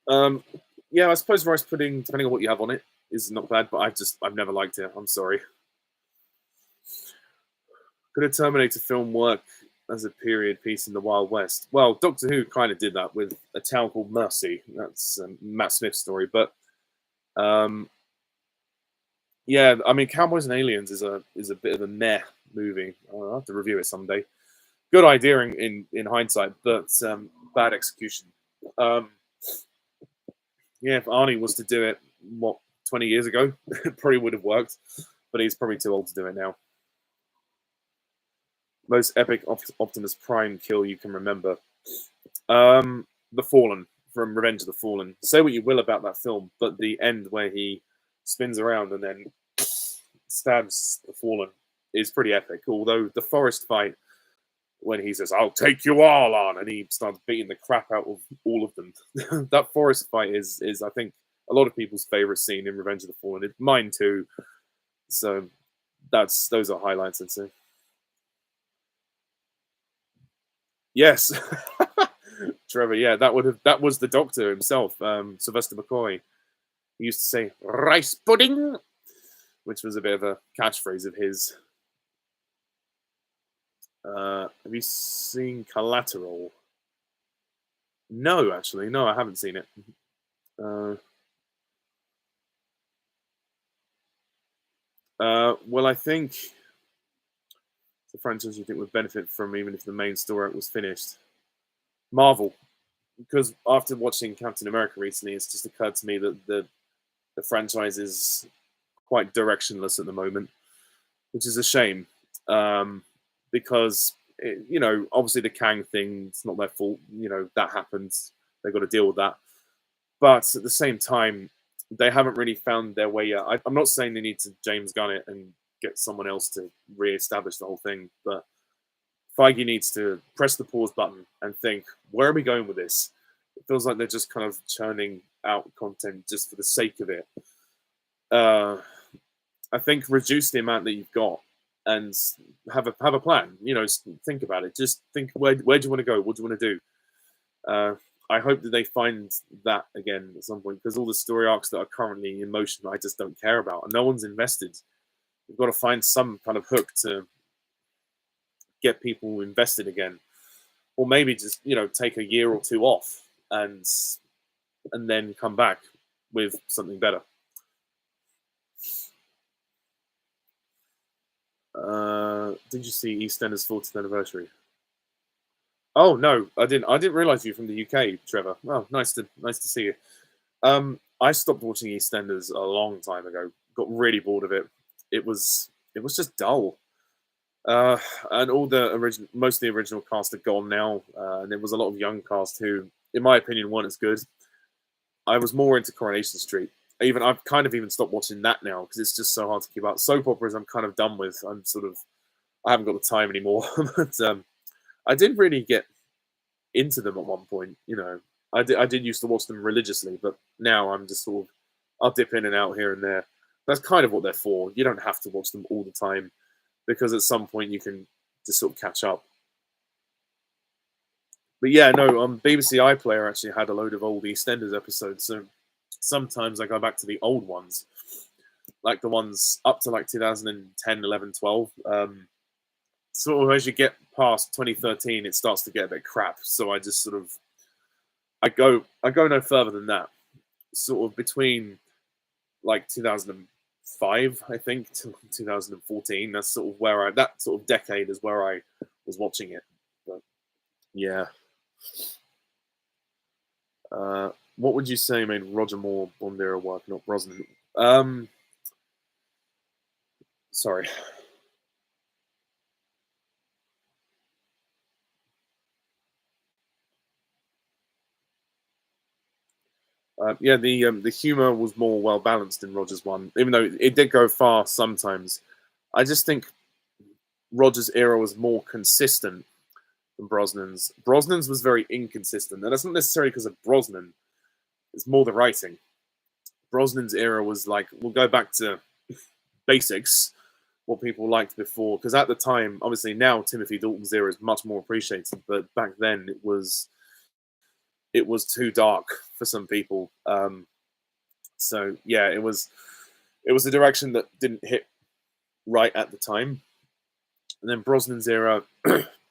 Um, yeah, I suppose rice pudding, depending on what you have on it, is not bad. But I've never liked it. I'm sorry. Could a Terminator film work as a period piece in the Wild West? Well, Doctor Who kind of did that with A Town Called Mercy. That's Matt Smith's story. But um, yeah, I mean, Cowboys and Aliens is a bit of a meh movie. I'll have to review it someday. Good idea in hindsight, but bad execution. Um, yeah, if Arnie was to do it, 20 years ago, it probably would have worked. But he's probably too old to do it now. Most epic Optimus Prime kill you can remember. The Fallen from Revenge of the Fallen. Say what you will about that film, but the end where he spins around and then stabs the Fallen is pretty epic. Although the forest fight, when he says, "I'll take you all on," and he starts beating the crap out of all of them, that forest fight is I think a lot of people's favorite scene in Revenge of the Fallen. It's mine too. So those are highlights, I'd say. Yes, Trevor. Yeah, that was the Doctor himself, Sylvester McCoy. He used to say "rice pudding," which was a bit of a catchphrase of his. Have you seen Collateral? No, actually, no, I haven't seen it. Well, I think it's a franchise you think would benefit from even if the main story arc was finished. Marvel, because after watching Captain America recently, it's just occurred to me that the franchise is quite directionless at the moment, which is a shame. Because obviously the Kang thing, it's not their fault. That happens. They've got to deal with that. But at the same time, they haven't really found their way yet. I'm not saying they need to James Gunn it and get someone else to re-establish the whole thing, but Feige needs to press the pause button and think, where are we going with this? It feels like they're just kind of churning out content just for the sake of it. I think reduce the amount that you've got and have a plan. Think about it. Just think, where do you want to go? What do you want to do? I hope that they find that again at some point, because all the story arcs that are currently in motion, I just don't care about, and no one's invested. We've got to find some kind of hook to get people invested again, or maybe just take a year or two off and then come back with something better. Did you see EastEnders 40th anniversary? Oh no, I didn't. I didn't realize you were from the UK, Trevor. Oh, nice to see you. I stopped watching EastEnders a long time ago. Got really bored of it. It was just dull. And most of the original cast are gone now, and there was a lot of young cast who, in my opinion, weren't as good. I was more into Coronation Street. I've kind of even stopped watching that now because it's just so hard to keep up. Soap operas I'm kind of done with. I haven't got the time anymore. But I did really get into them at one point. I did used to watch them religiously, but now I'm just sort of, I'll dip in and out here and there. That's kind of what they're for. You don't have to watch them all the time, because at some point you can just sort of catch up. But yeah, no, BBC iPlayer actually had a load of old EastEnders episodes, so sometimes I go back to the old ones, like the ones up to like 2010, 11, 12. Sort of as you get past 2013, it starts to get a bit crap. So I just sort of, I go no further than that. Sort of between like 2005, I think, to 2014. That's sort of where that sort of decade is where I was watching it. But yeah. What would you say made Roger Moore Bond-era work, not Brosnan? Sorry. Yeah, the humor was more well balanced in Roger's one, even though it did go far sometimes. I just think Roger's era was more consistent than Brosnan's. Brosnan's was very inconsistent, and that's not necessarily because of Brosnan. It's more the writing. Brosnan's era was like, we'll go back to basics, what people liked before, because at the time, obviously now Timothy Dalton's era is much more appreciated, but back then it was too dark for some people. So yeah, it was a direction that didn't hit right at the time. And then Brosnan's era,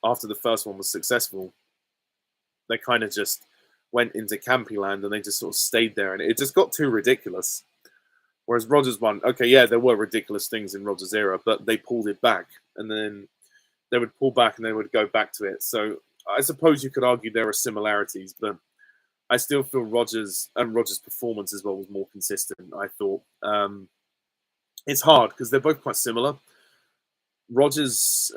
after the first one was successful, they kind of just went into campy land and they just sort of stayed there, and it just got too ridiculous. Whereas Roger's one, okay, yeah, there were ridiculous things in Roger's era, but they pulled it back, and then they would pull back and they would go back to it. So I suppose you could argue there are similarities, but I still feel Roger's performance as well was more consistent. I thought it's hard because they're both quite similar. Roger's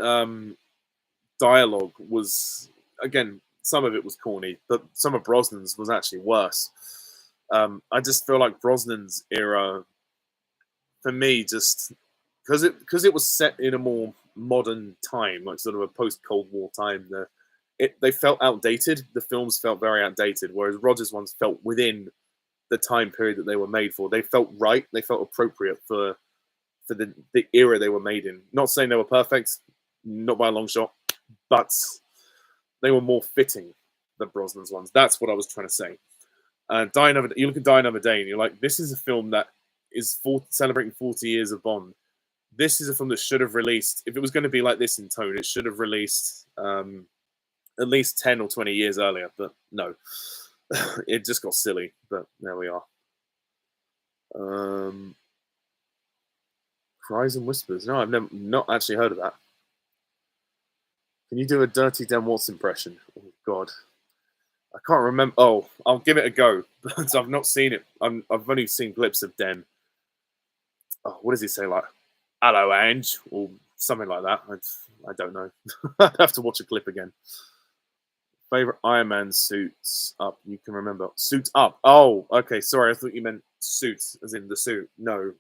dialogue was, again, some of it was corny, but some of Brosnan's was actually worse. I just feel like Brosnan's era, for me, just because it was set in a more modern time, like sort of a post Cold War time. They felt outdated. The films felt very outdated, whereas Rogers ones felt within the time period that they were made for. They felt right. They felt appropriate for the era they were made in. Not saying they were perfect, not by a long shot, but they were more fitting than Brosnan's ones. That's what I was trying to say. You look at Die Another Day, and you're like, this is a film that is celebrating 40 years of Bond. This is a film that should have released, if it was going to be like this in tone, it should have released at least 10 or 20 years earlier. But no, it just got silly. But there we are. Cries and Whispers. No, I've not actually heard of that. Can you do a Dirty Dan Watts impression? Oh, God. I can't remember. Oh, I'll give it a go, but I've not seen it. I've only seen clips of Den. Oh, what does he say? Like, "Hello, Ange," or something like that. I don't know. I'd have to watch a clip again. Favorite Iron Man suits up? You can remember suit up. Oh, okay. Sorry, I thought you meant suit, as in the suit. No.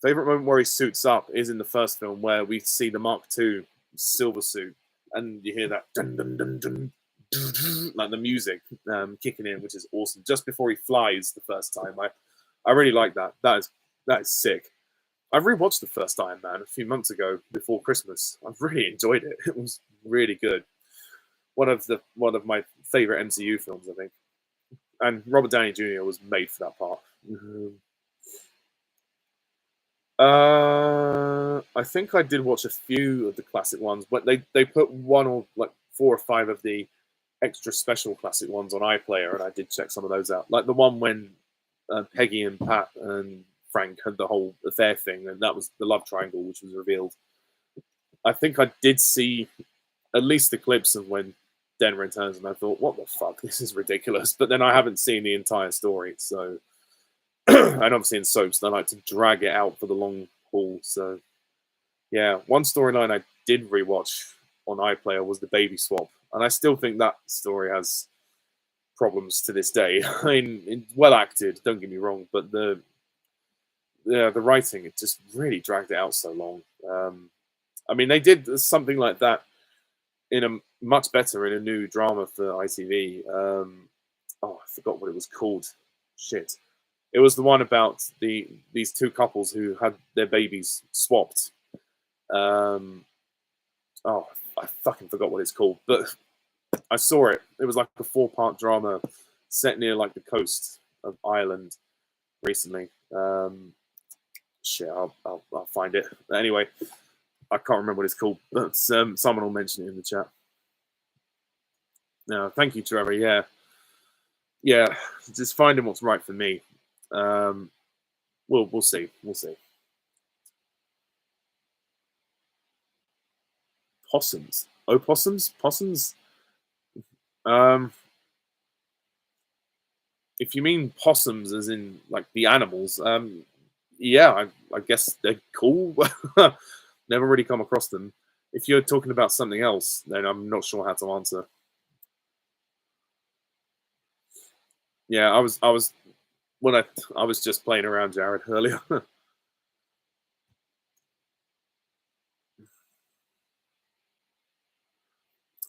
Favorite moment where he suits up is in the first film, where we see the Mark II silver suit, and you hear that dun dun dun dun. Like the music kicking in, which is awesome. Just before he flies the first time, I really like that. That is sick. I rewatched the first Iron Man a few months ago before Christmas. I've really enjoyed it. It was really good. One of my favorite MCU films, I think. And Robert Downey Jr. was made for that part. I think I did watch a few of the classic ones, but they put one or like 4 or 5 of the extra special classic ones on iPlayer, and I did check some of those out. Like the one when Peggy and Pat and Frank had the whole affair thing, and that was the love triangle, which was revealed. I think I did see at least the clips of when Den returns, and I thought, what the fuck, this is ridiculous. But then I haven't seen the entire story, so and obviously in soaps, they like to drag it out for the long haul. So yeah, one storyline I did rewatch on iPlayer was the baby swap, and I still think that story has problems to this day. I mean, it's well acted, don't get me wrong, but the writing, it just really dragged it out so long. I mean, they did something like that in a much better in a new drama for ITV. Oh, I forgot what it was called. Shit. It was the one about these 2 couples who had their babies swapped. Oh, I fucking forgot what it's called, but I saw it. It was like a 4-part drama set near like the coast of Ireland recently. Shit, I'll find it. But anyway, I can't remember what it's called, but someone will mention it in the chat. No, thank you, Trevor. Yeah, just finding what's right for me. We'll see. We'll see. Possums. Opossums? Possums? If you mean possums as in like the animals, yeah, I guess they're cool. Never really come across them. If you're talking about something else, then I'm not sure how to answer. Yeah, I was I was just playing around, Jared, earlier.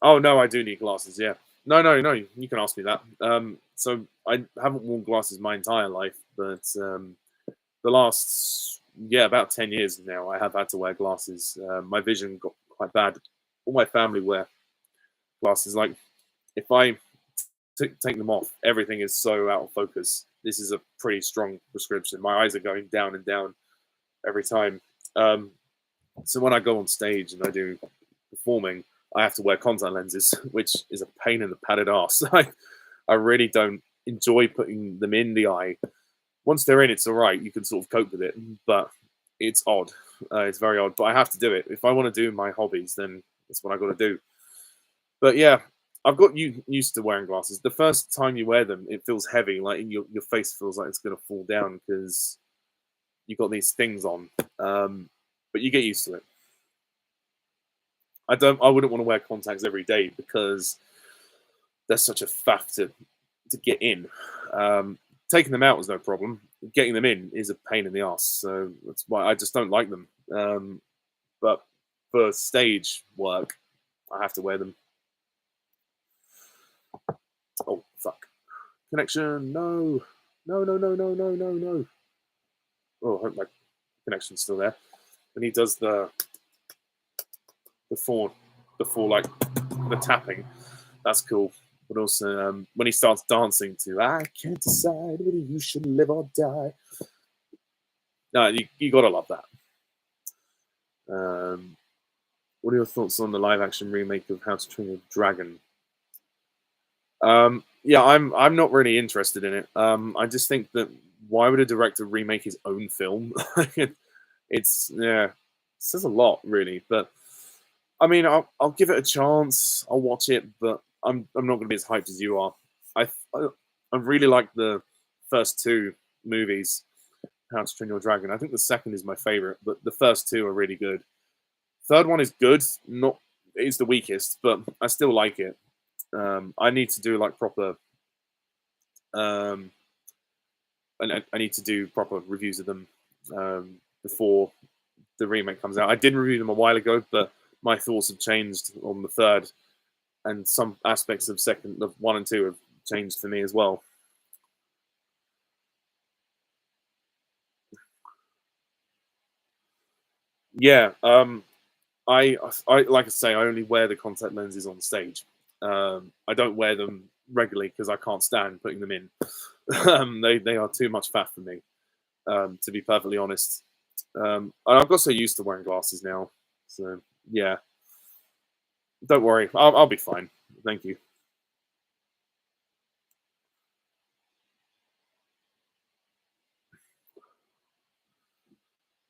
Oh no, I do need glasses. Yeah, no, you can ask me that. So I haven't worn glasses my entire life, but the last about 10 years now, I have had to wear glasses. My vision got quite bad. All my family wear glasses. Like if I take them off, everything is so out of focus. This is a pretty strong prescription. My eyes are going down and down every time. So when I go on stage and I do performing, I have to wear contact lenses, which is a pain in the padded arse. I really don't enjoy putting them in the eye. Once they're in, it's all right. You can sort of cope with it, but it's odd. It's very odd, but I have to do it. If I want to do my hobbies, then that's what I got to do. But yeah, I've got used to wearing glasses. The first time you wear them, it feels heavy. Like your face feels like it's going to fall down because you've got these things on. But you get used to it. I wouldn't want to wear contacts every day because they're such a faff to get in. Taking them out was no problem. Getting them in is a pain in the ass. So that's why I just don't like them. But for stage work, I have to wear them. Oh, fuck. Connection, no. No, no, no, no, no, no, no. Oh, I hope my connection's still there. When he does the four, like, the tapping, that's cool. But also, when he starts dancing to I Can't Decide Whether You Should Live or Die. No, you gotta love that. What are your thoughts on the live-action remake of How to Train Your Dragon? Yeah, I'm not really interested in it. I just think that why would a director remake his own film? It's it says a lot, really. But I mean, I'll give it a chance. I'll watch it, but I'm not going to be as hyped as you are. I really like the first two movies, How to Train Your Dragon. I think the second is my favorite, but the first two are really good. Third one is good, it's the weakest, but I still like it. I need to do like proper, and I need to do proper reviews of them before the remake comes out. I did review them a while ago, but my thoughts have changed on the third, and some aspects of one and two have changed for me as well. Yeah, I like I say, I only wear the contact lenses on stage. I don't wear them regularly because I can't stand putting them in. They are too much fat for me, to be perfectly honest. I've got so used to wearing glasses now, so yeah. Don't worry, I'll be fine. Thank you.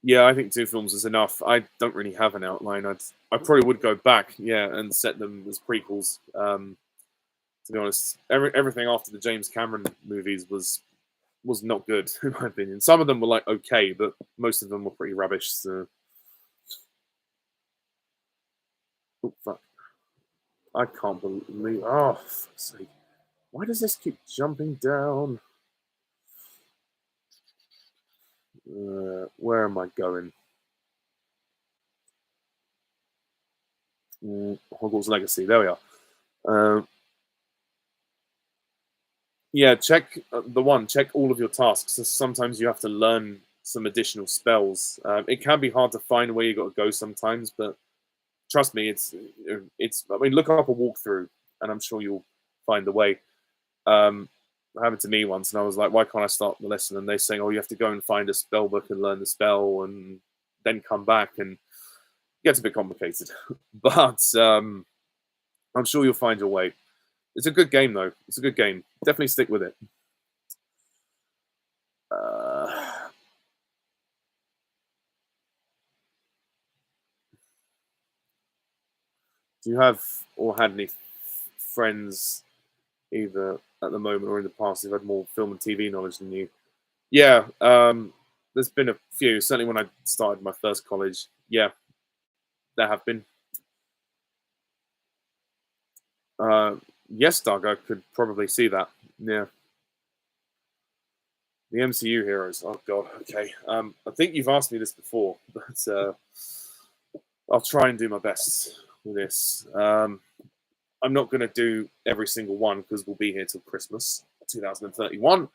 Yeah, I think two films is enough. I don't really have an outline. I probably would go back, yeah, and set them as prequels. To be honest, everything after the James Cameron movies was not good in my opinion. Some of them were like okay, but most of them were pretty rubbish. So, oh fuck, I can't believe. Oh, for fuck's sake. Why does this keep jumping down? Where am I going? Hogwarts Legacy. There we are. Yeah, check Check all of your tasks. So sometimes you have to learn some additional spells. It can be hard to find where you got to go sometimes, but trust me, it's. I mean, look up a walkthrough, and I'm sure you'll find the way. It happened to me once, and I was like, "Why can't I start the lesson?" And they saying, "Oh, you have to go and find a spell book and learn the spell, and then come back." And it gets a bit complicated, but I'm sure you'll find your way. It's a good game, though. It's a good game. Definitely stick with it. Uh, do you have or had any friends either at the moment or in the past who've had more film and TV knowledge than you? Yeah, there's been a few. Certainly when I started my first college, yeah, there have been. Uh, yes, Doug, I could probably see that. Yeah, the MCU heroes. Oh God. Okay. I think you've asked me this before, but I'll try and do my best with this. I'm not going to do every single one because we'll be here till Christmas 2031.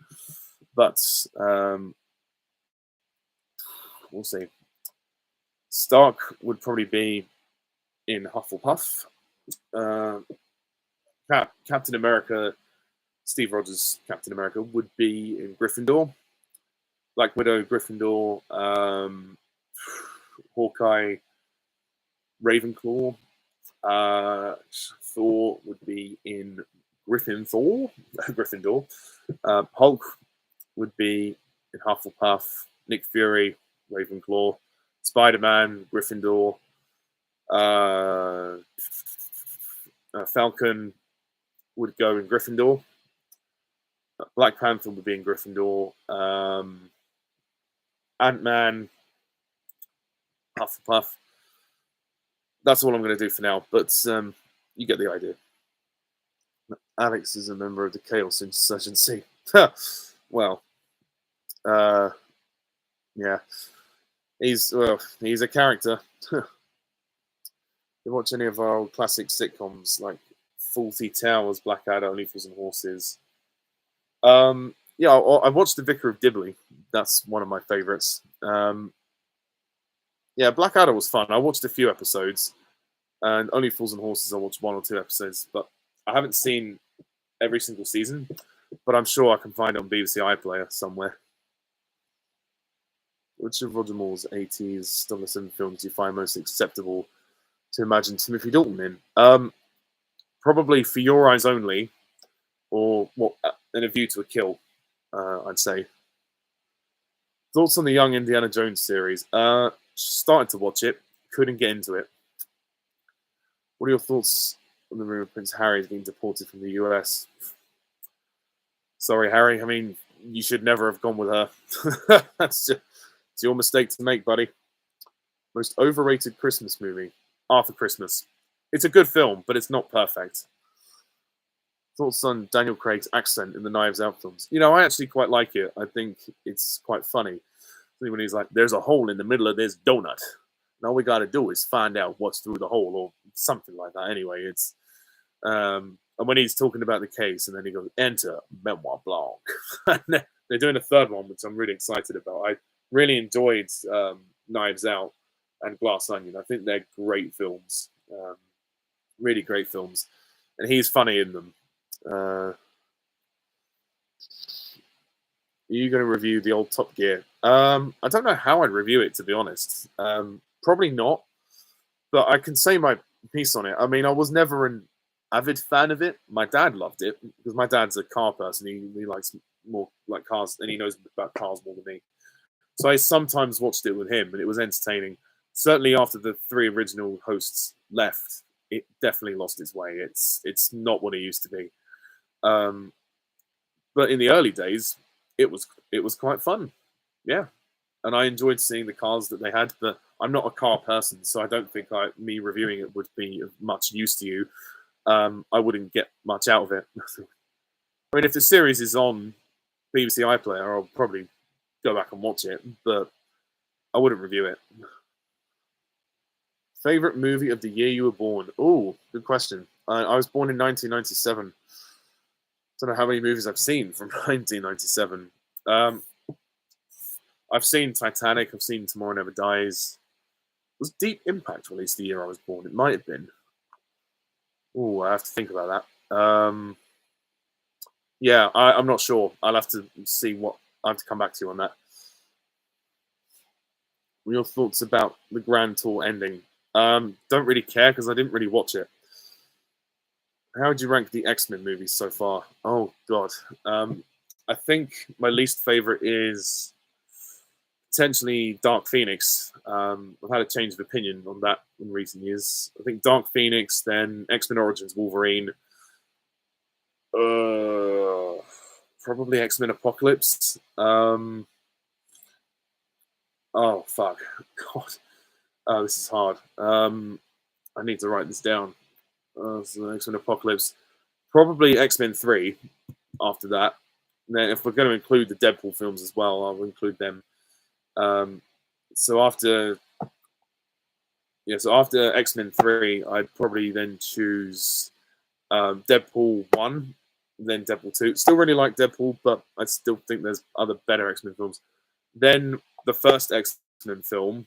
But we'll see. Stark would probably be in Hufflepuff. Uh, Captain America, Steve Rogers, Captain America, would be in Gryffindor. Black Widow, Gryffindor. Hawkeye, Ravenclaw. Thor would be in Gryffindor. Hulk would be in Hufflepuff. Nick Fury, Ravenclaw. Spider-Man, Gryffindor. Falcon would go in Gryffindor. Black Panther would be in Gryffindor. Ant-Man, Hufflepuff. that's all I'm going to do for now. But you get the idea. Alex is a member of the Chaos Insurgency. Well, yeah, he's a character. You watch any of our old classic sitcoms like Fawlty Towers, Blackadder, Only Fools and Horses? Yeah, I watched The Vicar of Dibley. That's one of my favorites. Yeah, Blackadder was fun. I watched a few episodes, and Only Fools and Horses I watched 1 or 2 episodes, but I haven't seen every single season. But I'm sure I can find it on BBC iPlayer somewhere. Which of Roger Moore's 80s Stollerson films do you find most acceptable to imagine Timothy Dalton in? Probably For Your Eyes Only, or In A View to a Kill, I'd say. Thoughts on the Young Indiana Jones series? Started to watch it, couldn't get into it. What are your thoughts on the rumor of Prince Harry being deported from the US? Sorry, Harry. I mean, you should never have gone with her. It's your mistake to make, buddy. Most overrated Christmas movie? Arthur Christmas. It's a good film, but it's not perfect. Thoughts on Daniel Craig's accent in the Knives Out films? I actually quite like it. I think it's quite funny. When he's like, there's a hole in the middle of this donut. And all we got to do is find out what's through the hole, or something like that. Anyway, it's... and when he's talking about the case, and then he goes, enter Memoir Blanc. They're doing a third one, which I'm really excited about. I really enjoyed Knives Out and Glass Onion. I think they're great films. Really great films. And he's funny in them. Are you going to review the old Top Gear? I don't know how I'd review it, to be honest. Probably not. But I can say my piece on it. I mean, I was never an avid fan of it. My dad loved it because my dad's a car person. He likes more like cars, and he knows about cars more than me. So I sometimes watched it with him, and it was entertaining. Certainly after the 3 original hosts left, it definitely lost its way. It's not what it used to be. But in the early days, it was quite fun. Yeah. And I enjoyed seeing the cars that they had, but I'm not a car person, so I don't think me reviewing it would be of much use to you. I wouldn't get much out of it. I mean, if the series is on BBC iPlayer, I'll probably go back and watch it, but I wouldn't review it. Favorite movie of the year you were born? Oh, good question. I was born in 1997. Don't know how many movies I've seen from 1997. I've seen Titanic. I've seen Tomorrow Never Dies. Was Deep Impact released the year I was born? It might have been. Oh, I have to think about that. Yeah, I'm not sure. I'll have to see what... I have to come back to you on that. What are your thoughts about the Grand Tour ending? Don't really care because I didn't really watch it. How would you rank the X-Men movies so far? Oh, God. I think my least favorite is potentially Dark Phoenix. I've had a change of opinion on that in recent years. I think Dark Phoenix, then X-Men Origins Wolverine. Probably X-Men Apocalypse. Oh, fuck. God. Oh, this is hard. I need to write this down. So X-Men Apocalypse. Probably X-Men 3 after that. And then if we're going to include the Deadpool films as well, I'll include them. So after X-Men 3, I'd probably then choose Deadpool 1, then Deadpool 2. Still really like Deadpool, but I still think there's other better X-Men films. Then the first X-Men film.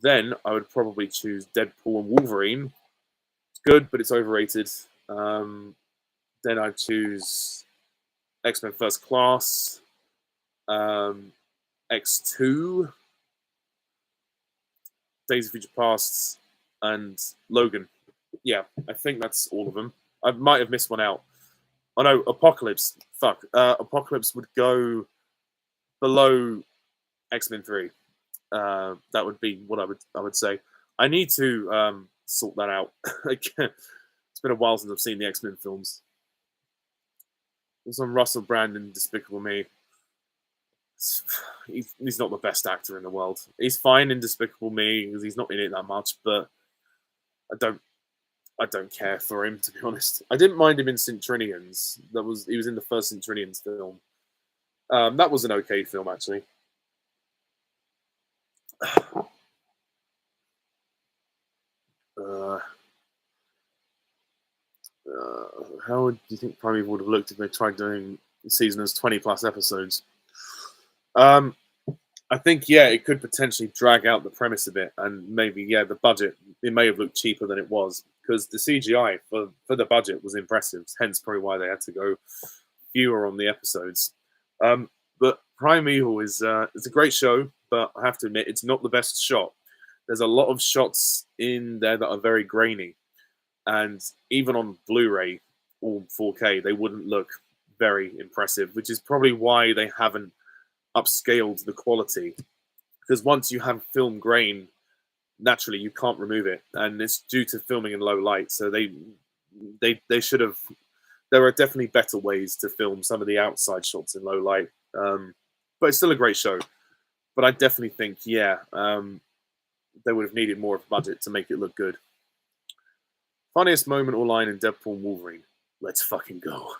Then I would probably choose Deadpool and Wolverine. It's good, but it's overrated. Then I'd choose X-Men First Class, X2, Days of Future Past, and Logan. Yeah, I think that's all of them. I might have missed one out. Oh no, Apocalypse. Fuck. Apocalypse would go below X-Men 3. That would be what I would say. I need to sort that out. It's been a while since I've seen the X-Men films. There's on Russell Brand in Despicable Me. he's not the best actor in the world. He's fine in Despicable Me because he's not in it that much, but I don't care for him, to be honest. I didn't mind him in Centurions. He was in the first Centurions film. That was an okay film, actually. How do you think Primeval would have looked if they tried doing the season as 20 plus episodes? I think, yeah, it could potentially drag out the premise a bit, and maybe, yeah, the budget, it may have looked cheaper than it was, because the CGI for the budget was impressive, hence probably why they had to go fewer on the episodes. But Primeval is it's a great show, but I have to admit, it's not the best shot. There's a lot of shots in there that are very grainy, and even on Blu-ray or 4K, they wouldn't look very impressive, which is probably why they haven't upscaled the quality, because once you have film grain, naturally you can't remove it, and it's due to filming in low light. So they should have. There are definitely better ways to film some of the outside shots in low light, but it's still a great show. But I definitely think, yeah, they would have needed more of a budget to make it look good. Funniest moment or line in Deadpool and Wolverine? Let's fucking go.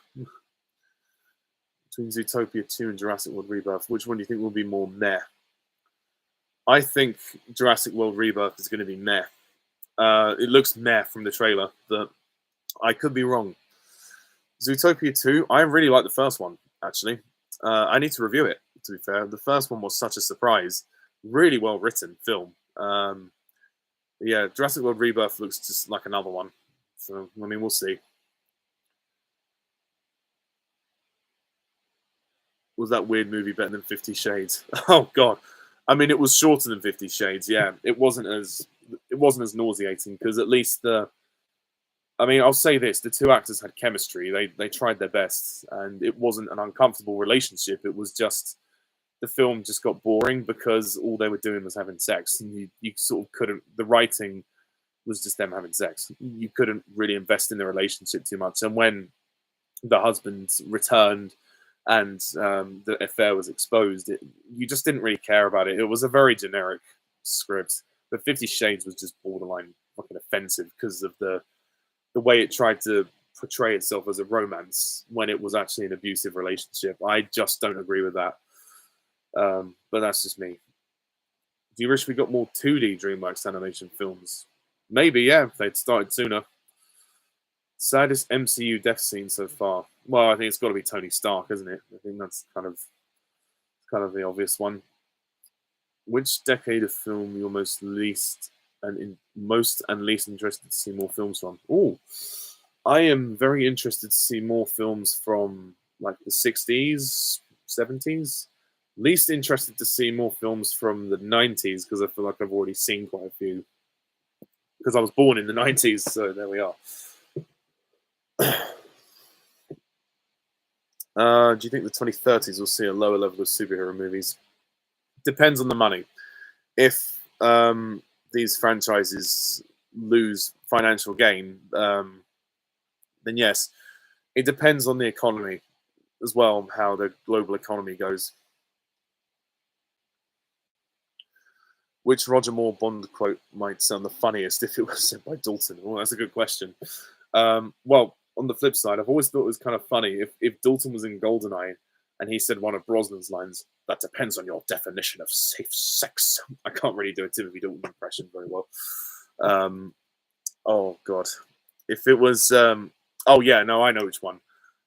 Between Zootopia 2 and Jurassic World Rebirth, which one do you think will be more meh? I think Jurassic World Rebirth is going to be meh. It looks meh from the trailer, but I could be wrong. Zootopia 2, I really like the first one, actually. I need to review it, to be fair. The first one was such a surprise. Really well written film. Yeah, Jurassic World Rebirth looks just like another one. So, I mean, we'll see. Was that weird movie better than 50 Shades? Oh god. I mean, it was shorter than 50 Shades, yeah. It wasn't as nauseating, because at least I mean, I'll say this, the two actors had chemistry. They tried their best, and it wasn't an uncomfortable relationship. It was just the film just got boring because all they were doing was having sex, and you sort of couldn't. The writing was just them having sex. You couldn't really invest in the relationship too much. And when the husband returned and the affair was exposed, you just didn't really care about it. It was a very generic script. But 50 Shades was just borderline fucking offensive because of the way it tried to portray itself as a romance when it was actually an abusive relationship. I just don't agree with that. But that's just me. Do you wish we got more 2D DreamWorks animation films? Maybe, yeah, if they'd started sooner. Saddest MCU death scene so far? Well, I think it's got to be Tony Stark, isn't it? I think that's kind of the obvious one. Which decade of film you're most least interested to see more films from? Oh, I am very interested to see more films from like the 60s, 70s. Least interested to see more films from the 90s because I feel like I've already seen quite a few. Because I was born in the 90s, so there we are. Do you think the 2030s will see a lower level of superhero movies? Depends on the money. If these franchises lose financial gain, then yes. It depends on the economy as well, how the global economy goes. Which Roger Moore Bond quote might sound the funniest if it was said by Dalton? Well, that's a good question. Well, on the flip side, I've always thought it was kind of funny if Dalton was in GoldenEye and he said one of Brosnan's lines, "That depends on your definition of safe sex." I can't really do a Timothy Dalton impression very well. Oh, God. If it was... oh, yeah, no, I know which one.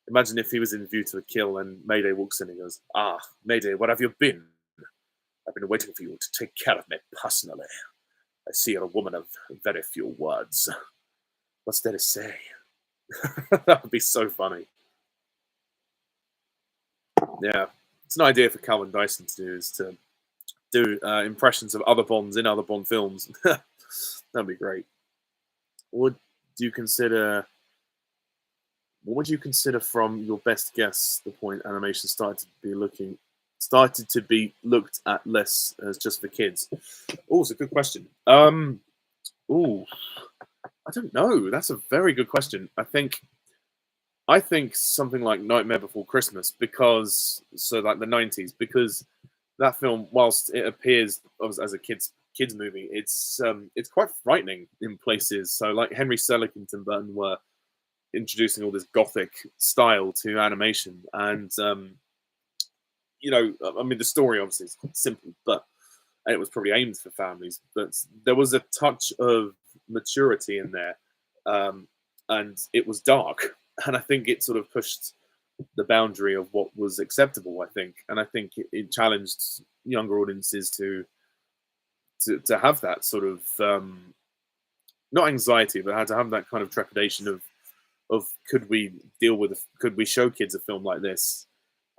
Imagine if he was in View to a Kill and Mayday walks in and goes, "Ah, Mayday, where have you been? I've been waiting for you to take care of me personally. I see you're a woman of very few words. What's there to say?" That would be so funny. Yeah. It's an idea for Calvin Dyson to do, is to do impressions of other Bonds in other Bond films. That'd be great. What would you consider from your best guess the point animation started to be looked at less as just for kids? Oh, it's a good question. I don't know. That's a very good question. I think something like Nightmare Before Christmas, like the 90s, because that film, whilst it appears as a kids movie, it's quite frightening in places. So like Henry Selick and Tim Burton were introducing all this gothic style to animation, and I mean, the story obviously is quite simple, but and it was probably aimed for families, but there was a touch of maturity in there, and it was dark, and I think it sort of pushed the boundary of what was acceptable. I think, and I think it challenged younger audiences to have that sort of not anxiety, but had to have that kind of trepidation of could we show kids a film like this?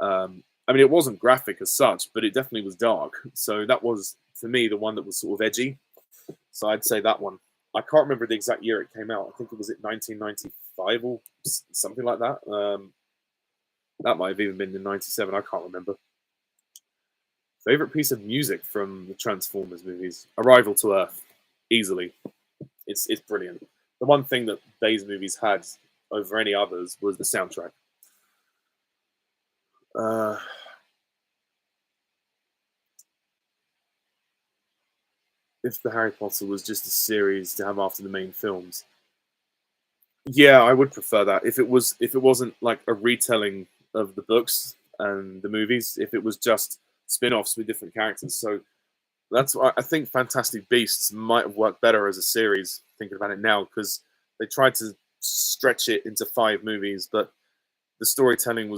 I mean, it wasn't graphic as such, but it definitely was dark. So that was for me the one that was sort of edgy. So I'd say that one. I can't remember the exact year it came out. I think it was 1995 or something like that. That might have even been in '97. I can't remember. Favorite piece of music from the Transformers movies? Arrival to Earth, easily. It's brilliant. The one thing that these movies had over any others was the soundtrack. Uh, if the Harry Potter was just a series to have after the main films, yeah, I would prefer that. If it wasn't like a retelling of the books and the movies, if it was just spin-offs with different characters. So that's why I think Fantastic Beasts might have worked better as a series, thinking about it now, because they tried to stretch it into 5 movies, but the storytelling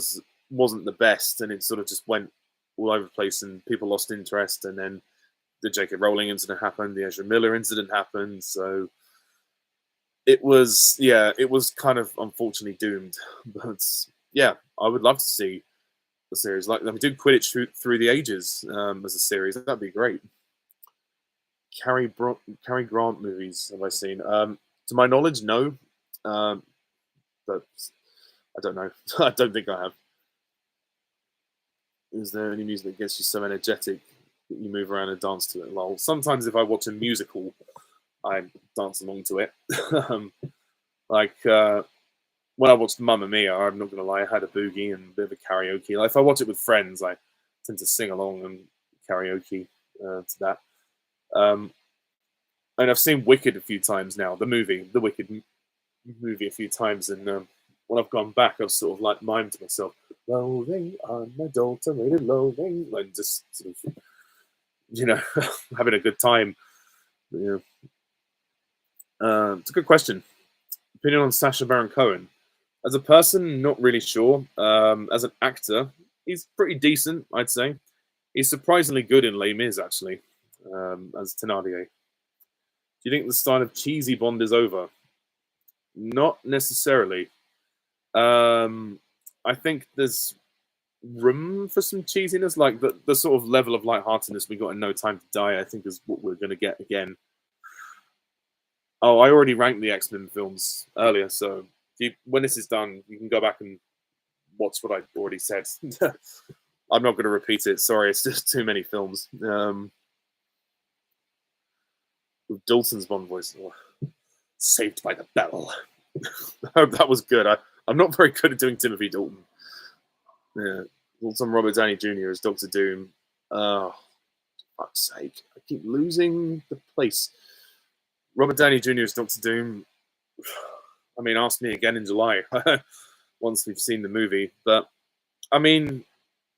wasn't the best, and it sort of just went all over the place, and people lost interest. And then the J.K. Rowling incident happened, the Ezra Miller incident happened, so it was kind of unfortunately doomed. But yeah, I would love to see the series like them do Quidditch through the ages as a series. That'd be great. Cary Grant movies have I seen? To my knowledge, no. Um, but I don't know. I don't think I have. Is there any music that gets you so energetic that you move around and dance to it? Well, sometimes if I watch a musical, I dance along to it. um, like when I watched Mamma Mia, I'm not going to lie, I had a boogie and a bit of a karaoke. Like if I watch it with friends, I tend to sing along and karaoke to that. Um, and I've seen Wicked a few times now, the Wicked movie a few times, and when I've gone back, I've sort of like mimed to myself, "Loathing, unadulterated loathing," like just sort of, having a good time. Yeah, it's a good question. Opinion on Sacha Baron Cohen? As a person, not really sure. As an actor, he's pretty decent, I'd say. He's surprisingly good in Les Mis, actually, as Thénardier. Do you think the style of cheesy Bond is over? Not necessarily. Um, I think there's room for some cheesiness, like the sort of level of lightheartedness we got in No Time to Die. I think is what we're going to get again. Oh, I already ranked the X-Men films earlier, so when this is done, you can go back and watch what I already said. I'm not going to repeat it. Sorry, it's just too many films. With Dalton's Bond voice, Saved by the Bell. I hope that was good. I'm not very good at doing Timothy Dalton. Yeah, Dalton Robert Downey Jr. as Doctor Doom. Oh, fuck's sake! I keep losing the place. Robert Downey Jr. as Doctor Doom. I mean, ask me again in July once we've seen the movie. But I mean,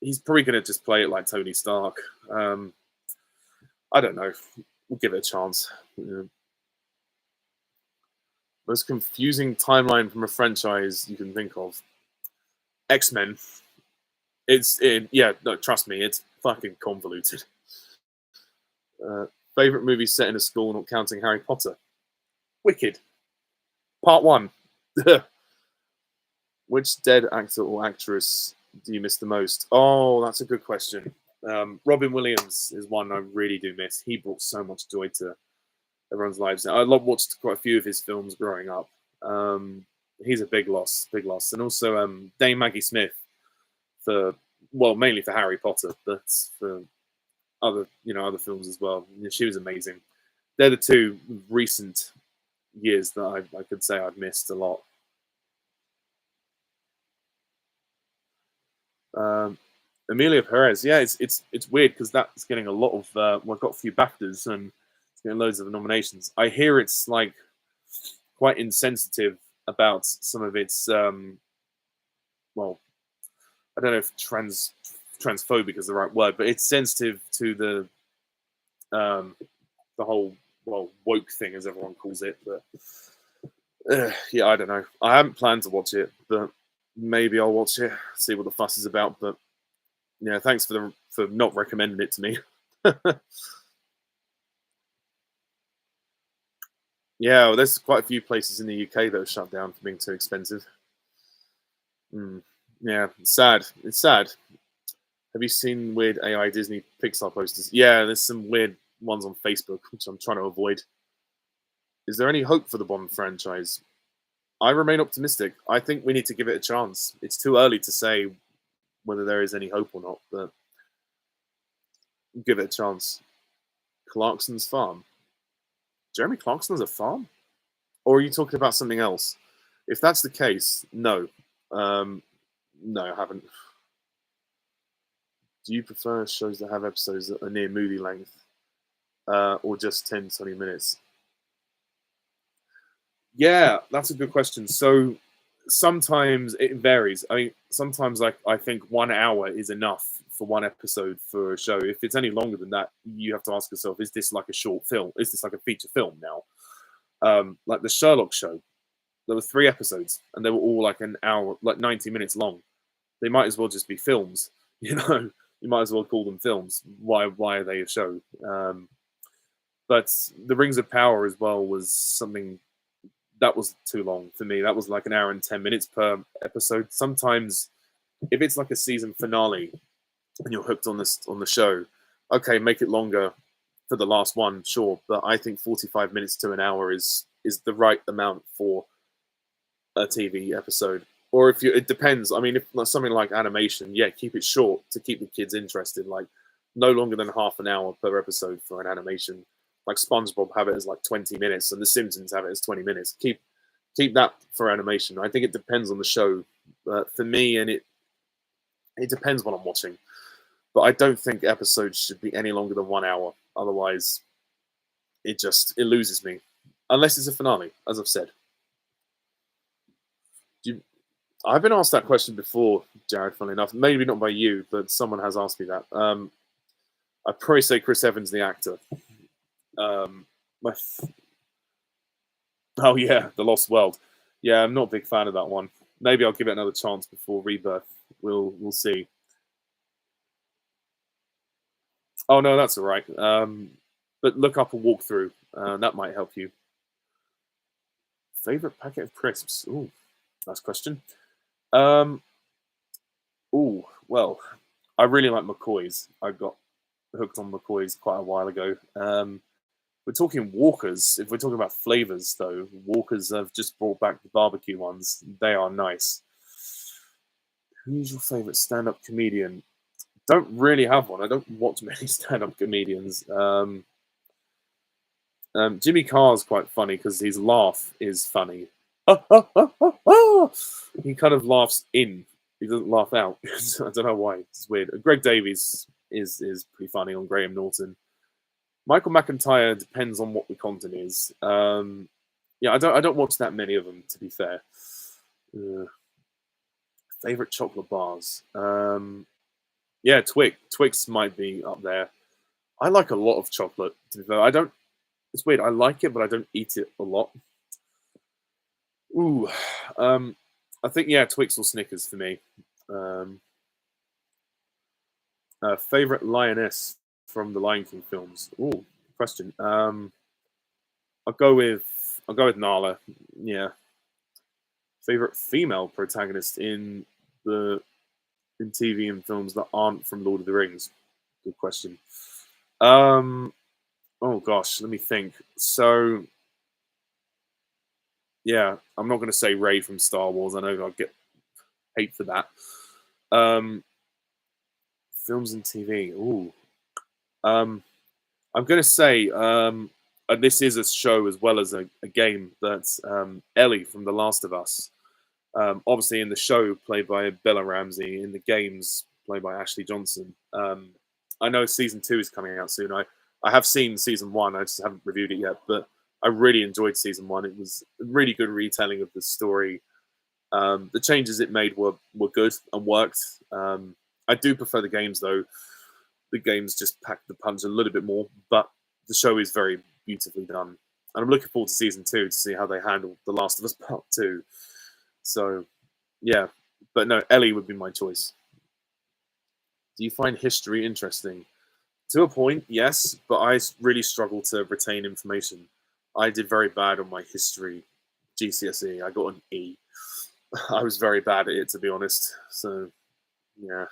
he's probably going to just play it like Tony Stark. I don't know. We'll give it a chance. Yeah. Most confusing timeline from a franchise you can think of. X-Men. Yeah, no, trust me, it's fucking convoluted. Favorite movie set in a school, not counting Harry Potter. Wicked. Part 1. Which dead actor or actress do you miss the most? Oh, that's a good question. Robin Williams is one I really do miss. He brought so much joy to everyone's lives. I watched quite a few of his films growing up. He's a big loss, and also Dame Maggie Smith mainly for Harry Potter, but for other films as well. She was amazing. They're the two recent years that I could say I've missed a lot. Emilia Perez, yeah, it's weird because that's getting a lot of well, got a few BAFTAs and it's getting loads of nominations. I hear it's like quite insensitive about some of its well, I don't know if transphobic is the right word, but it's sensitive to the whole woke thing as everyone calls it. But yeah, I don't know. I haven't planned to watch it, but maybe I'll watch it, see what the fuss is about. But yeah, thanks for not recommending it to me. Yeah, well, there's quite a few places in the UK that are shut down for being too expensive. Mm. Yeah, it's sad. It's sad. Have you seen weird AI Disney Pixar posters? Yeah, there's some weird ones on Facebook, which I'm trying to avoid. Is there any hope for the Bond franchise? I remain optimistic. I think we need to give it a chance. It's too early to say whether there is any hope or not, but give it a chance. Clarkson's farm. Jeremy Clarkson's a farm? Or are you talking about something else? If that's the case, no. No, I haven't. Do you prefer shows that have episodes that are near movie length or just 10, 20 minutes? Yeah, that's a good question. So sometimes it varies. I mean, sometimes I think 1 hour is enough for one episode for a show. If it's any longer than that, you have to ask yourself, is this like a short film? Is this like a feature film now? Like the Sherlock show, there were 3 episodes and they were all like an hour, like 90 minutes long. They might as well just be films, you know. You might as well call them films. Why are they a show? But the Rings of Power as well was something that was too long for me. That was like an hour and 10 minutes per episode. Sometimes, if it's like a season finale and you're hooked on the show, okay, make it longer for the last one, sure. But I think 45 minutes to an hour is the right amount for a TV episode. Or if you, it depends. I mean, if something like animation, yeah, keep it short to keep the kids interested. Like no longer than half an hour per episode for an animation. Like SpongeBob have it as like 20 minutes, and The Simpsons have it as 20 minutes. Keep that for animation. I think it depends on the show. For me, and it depends what I'm watching. But I don't think episodes should be any longer than 1 hour. Otherwise, it loses me. Unless it's a finale, as I've said. I've been asked that question before, Jared, funnily enough. Maybe not by you, but someone has asked me that. I'd probably say Chris Evans, the actor. My Oh yeah, The Lost World. Yeah, I'm not a big fan of that one. Maybe I'll give it another chance before Rebirth. We'll see. Oh no, that's all right. But look up a walkthrough. That might help you. Favorite packet of crisps? Ooh, nice question. Um, ooh, well, I really like McCoy's. I got hooked on McCoy's quite a while ago. We're talking Walkers. If we're talking about flavors, though, Walkers have just brought back the barbecue ones. They are nice. Who's your favorite stand-up comedian? Don't really have one. I don't watch many stand-up comedians. Jimmy Carr's quite funny because his laugh is funny. He kind of laughs in. He doesn't laugh out. I don't know why. It's weird. Greg Davies is pretty funny on Graham Norton. Michael McIntyre depends on what the content is. Yeah, I don't watch that many of them, to be fair. Favorite chocolate bars? Yeah, Twix might be up there. I like a lot of chocolate, to be fair. I don't. It's weird. I like it, but I don't eat it a lot. Ooh, I think yeah, Twix or Snickers for me. Favorite lioness from the Lion King films? Ooh, question. I'll go with Nala. Yeah. Favorite female protagonist in TV and films that aren't from Lord of the Rings? Good question. Oh gosh, let me think. So yeah, I'm not going to say Rey from Star Wars. I know I'll get hate for that. Films and TV. Ooh. I'm going to say, and this is a show as well as a game, that's Ellie from The Last of Us. Obviously, in the show, played by Bella Ramsey. In the games, played by Ashley Johnson. I know season 2 is coming out soon. I have seen season 1. I just haven't reviewed it yet, but I really enjoyed season 1. It was a really good retelling of the story. The changes it made were good and worked. I do prefer the games though. The games just pack the punch a little bit more, but the show is very beautifully done. And I'm looking forward to season 2 to see how they handle The Last of Us Part 2. So, yeah. But no, Ellie would be my choice. Do you find history interesting? To a point, yes, but I really struggle to retain information. I did very bad on my history GCSE. I got an E. I was very bad at it, to be honest. So, yeah.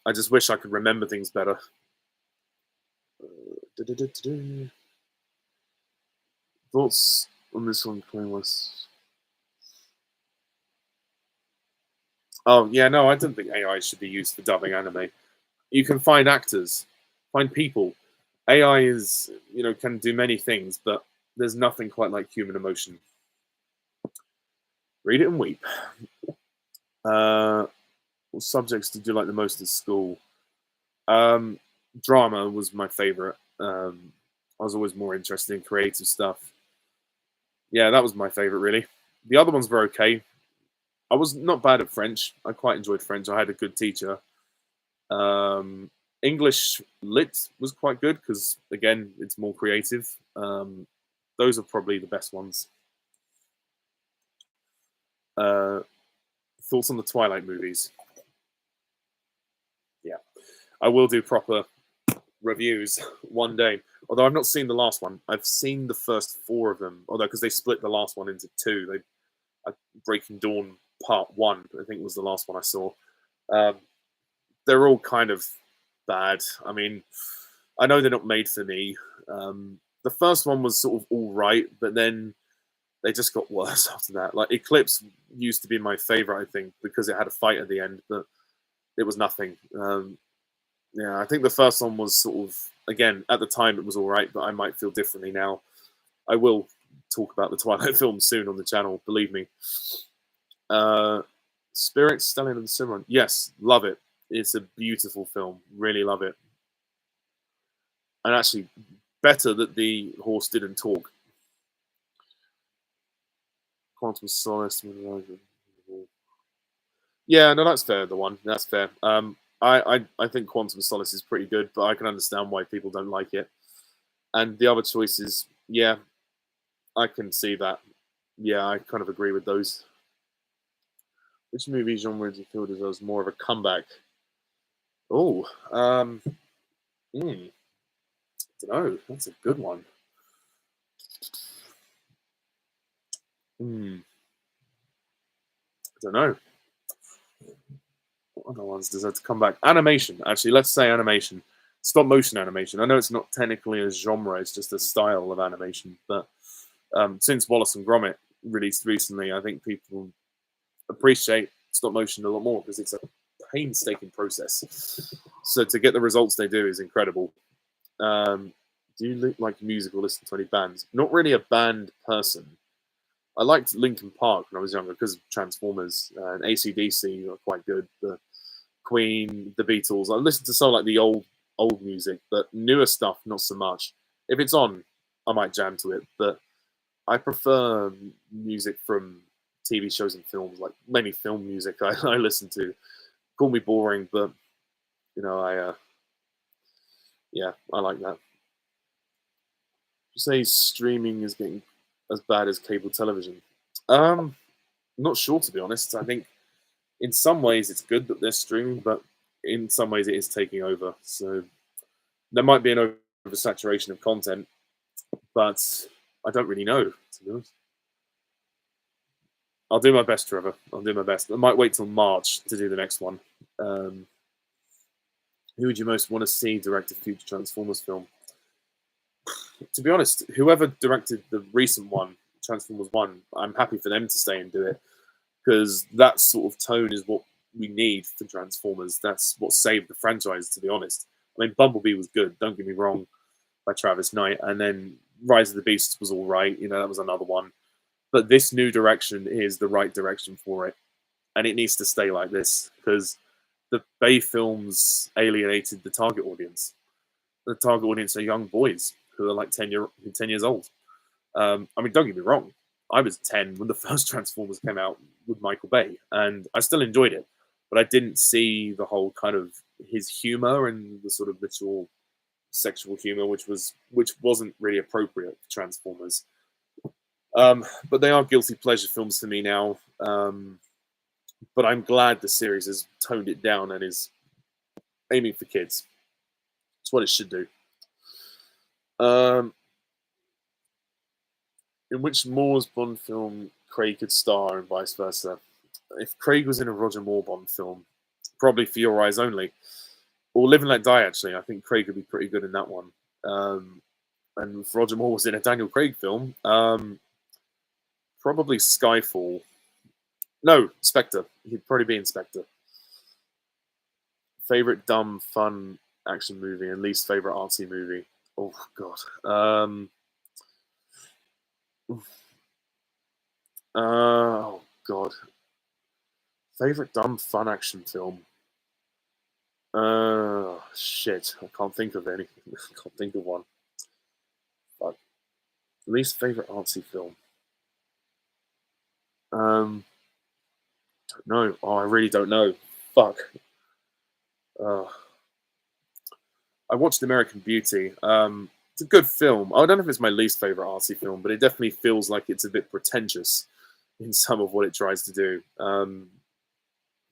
I just wish I could remember things better. Thoughts on this one, Playlist? Oh, yeah, no, I don't think AI should be used for dubbing anime. You can find actors, find people. AI is, can do many things, but there's nothing quite like human emotion. Read it and weep. What subjects did you like the most at school? Drama was my favorite. I was always more interested in creative stuff. Yeah, that was my favorite, really. The other ones were okay. I was not bad at French. I quite enjoyed French. I had a good teacher. English lit was quite good because, again, it's more creative. Those are probably the best ones. Thoughts on the Twilight movies? Yeah, I will do proper reviews one day. Although I've not seen the last one. I've seen the first 4 of them. Although because they split the last one into 2. Breaking Dawn Part 1, I think was the last one I saw. They're all kind of bad. I mean, I know they're not made for me. The first one was sort of all right, but then they just got worse after that. Like Eclipse used to be my favorite, I think, because it had a fight at the end, but it was nothing. Yeah, I think the first one was sort of, again, at the time it was all right, but I might feel differently now. I will talk about the Twilight films soon on the channel, believe me. Spirit, Stellan and Cimarron. Yes, love it. It's a beautiful film. Really love it. And actually, better that the horse didn't talk. Quantum Solace. Yeah, no, that's fair. The one that's fair. I think Quantum Solace is pretty good, but I can understand why people don't like it. And the other choices, yeah, I can see that. Yeah, I kind of agree with those. Which movie genre do you feel deserves more of a comeback? Oh, I don't know. That's a good one. I don't know. What other ones deserve to come back? Animation, actually. Let's say animation. Stop motion animation. I know it's not technically a genre, it's just a style of animation. But since Wallace and Gromit released recently, I think people appreciate stop motion a lot more because it's a painstaking process. So to get the results they do is incredible. Do you like music or listen to any bands? Not really a band person. I liked Linkin Park when I was younger because of Transformers and AC/DC are quite good. The Queen, the Beatles. I listen to some like the old music, but newer stuff not so much. If it's on, I might jam to it, but I prefer music from TV shows and films, like mainly film music. I listen to. Call me boring, but yeah, I like that. You say streaming is getting as bad as cable television. Not sure to be honest. I think in some ways it's good that they're streaming, but in some ways it is taking over. So there might be an oversaturation of content, but I don't really know, to be honest. I'll do my best, Trevor. I'll do my best. I might wait till March to do the next one. Who would you most want to see direct a future Transformers film? To be honest, whoever directed the recent one, Transformers 1, I'm happy for them to stay and do it because that sort of tone is what we need for Transformers. That's what saved the franchise, to be honest. I mean, Bumblebee was good, don't get me wrong, by Travis Knight, and then Rise of the Beasts was all right. That was another one. But this new direction is the right direction for it, and it needs to stay like this because the Bay films alienated the target audience. The target audience are young boys who are like 10 years old. I mean, don't get me wrong. I was 10 when the first Transformers came out with Michael Bay, and I still enjoyed it. But I didn't see the whole kind of his humor and the sort of mature sexual humor, which wasn't really appropriate for Transformers. But they are guilty pleasure films for me now. But I'm glad the series has toned it down and is aiming for kids. It's what it should do. In which Moore's Bond film Craig could star and vice versa? If Craig was in a Roger Moore Bond film, probably For Your Eyes Only, or Live and Let Die. Actually, I think Craig would be pretty good in that one. And if Roger Moore was in a Daniel Craig film, probably Skyfall. No, Spectre. He'd probably be in Spectre. Favorite dumb, fun action movie and least favorite artsy movie. Oh God. Oh God. Favorite dumb, fun action film. Shit. I can't think of any. I can't think of one. But least favorite artsy film. Don't know. Oh, I really don't know. Fuck. I watched American Beauty. It's a good film. I don't know if it's my least favorite artsy film, but it definitely feels like it's a bit pretentious in some of what it tries to do.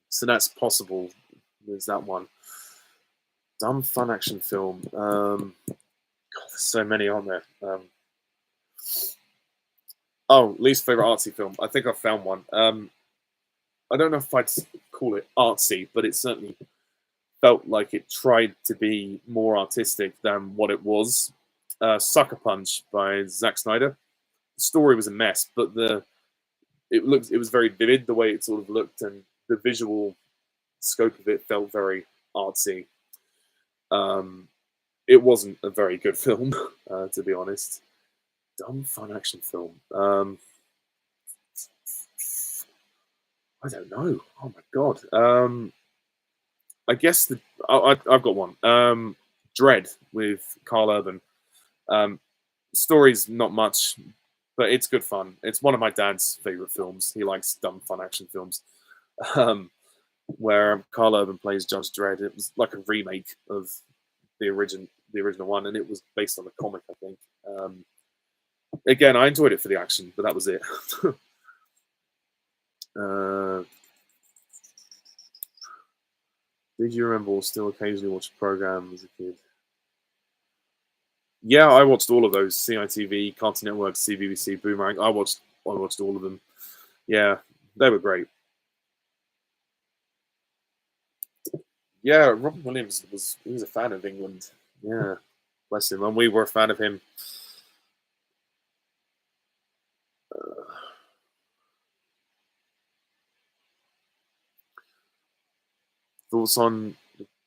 So that's possible. There's that one. Dumb fun action film. God, there's so many on there. Least favorite artsy film. I think I found one. I don't know if I'd call it artsy, but it certainly felt like it tried to be more artistic than what it was. Sucker Punch by Zack Snyder. The story was a mess, but it was very vivid the way it sort of looked, and the visual scope of it felt very artsy. It wasn't a very good film, to be honest. Dumb fun action film. I don't know. Oh my god. I guess I've got one. Dread with Carl Urban. Story's not much, but it's good fun. It's one of my dad's favorite films. He likes dumb fun action films. Where Carl Urban plays Judge Dredd. It was like a remake of the original one, and it was based on a comic, I think. Again, I enjoyed it for the action, but that was it. Did you remember or still occasionally watch a program as a kid? Yeah, I watched all of those. CITV, Cartoon Network, CBBC, Boomerang. I watched all of them. Yeah, they were great. Yeah, Robin Williams he was a fan of England. Yeah, bless him, and we were a fan of him. Thoughts on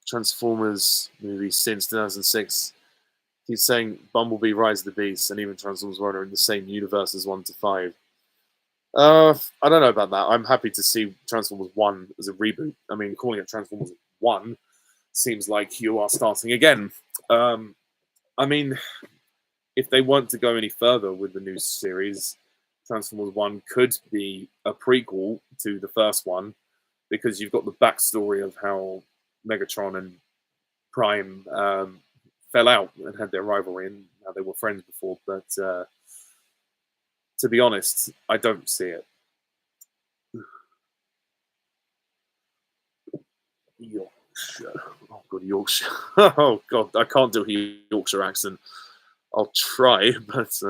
Transformers movies since 2006? He's saying Bumblebee, Rise of the Beast, and even Transformers 1 are in the same universe as 1 to 5. I don't know about that. I'm happy to see Transformers 1 as a reboot. I mean, calling it Transformers 1 seems like you are starting again. I mean, if they want to go any further with the new series, Transformers 1 could be a prequel to the first one because you've got the backstory of how Megatron and Prime fell out and had their rivalry and how they were friends before. But to be honest, I don't see it. Yorkshire. Oh, God, Yorkshire. Oh, God, I can't do a Yorkshire accent. I'll try, but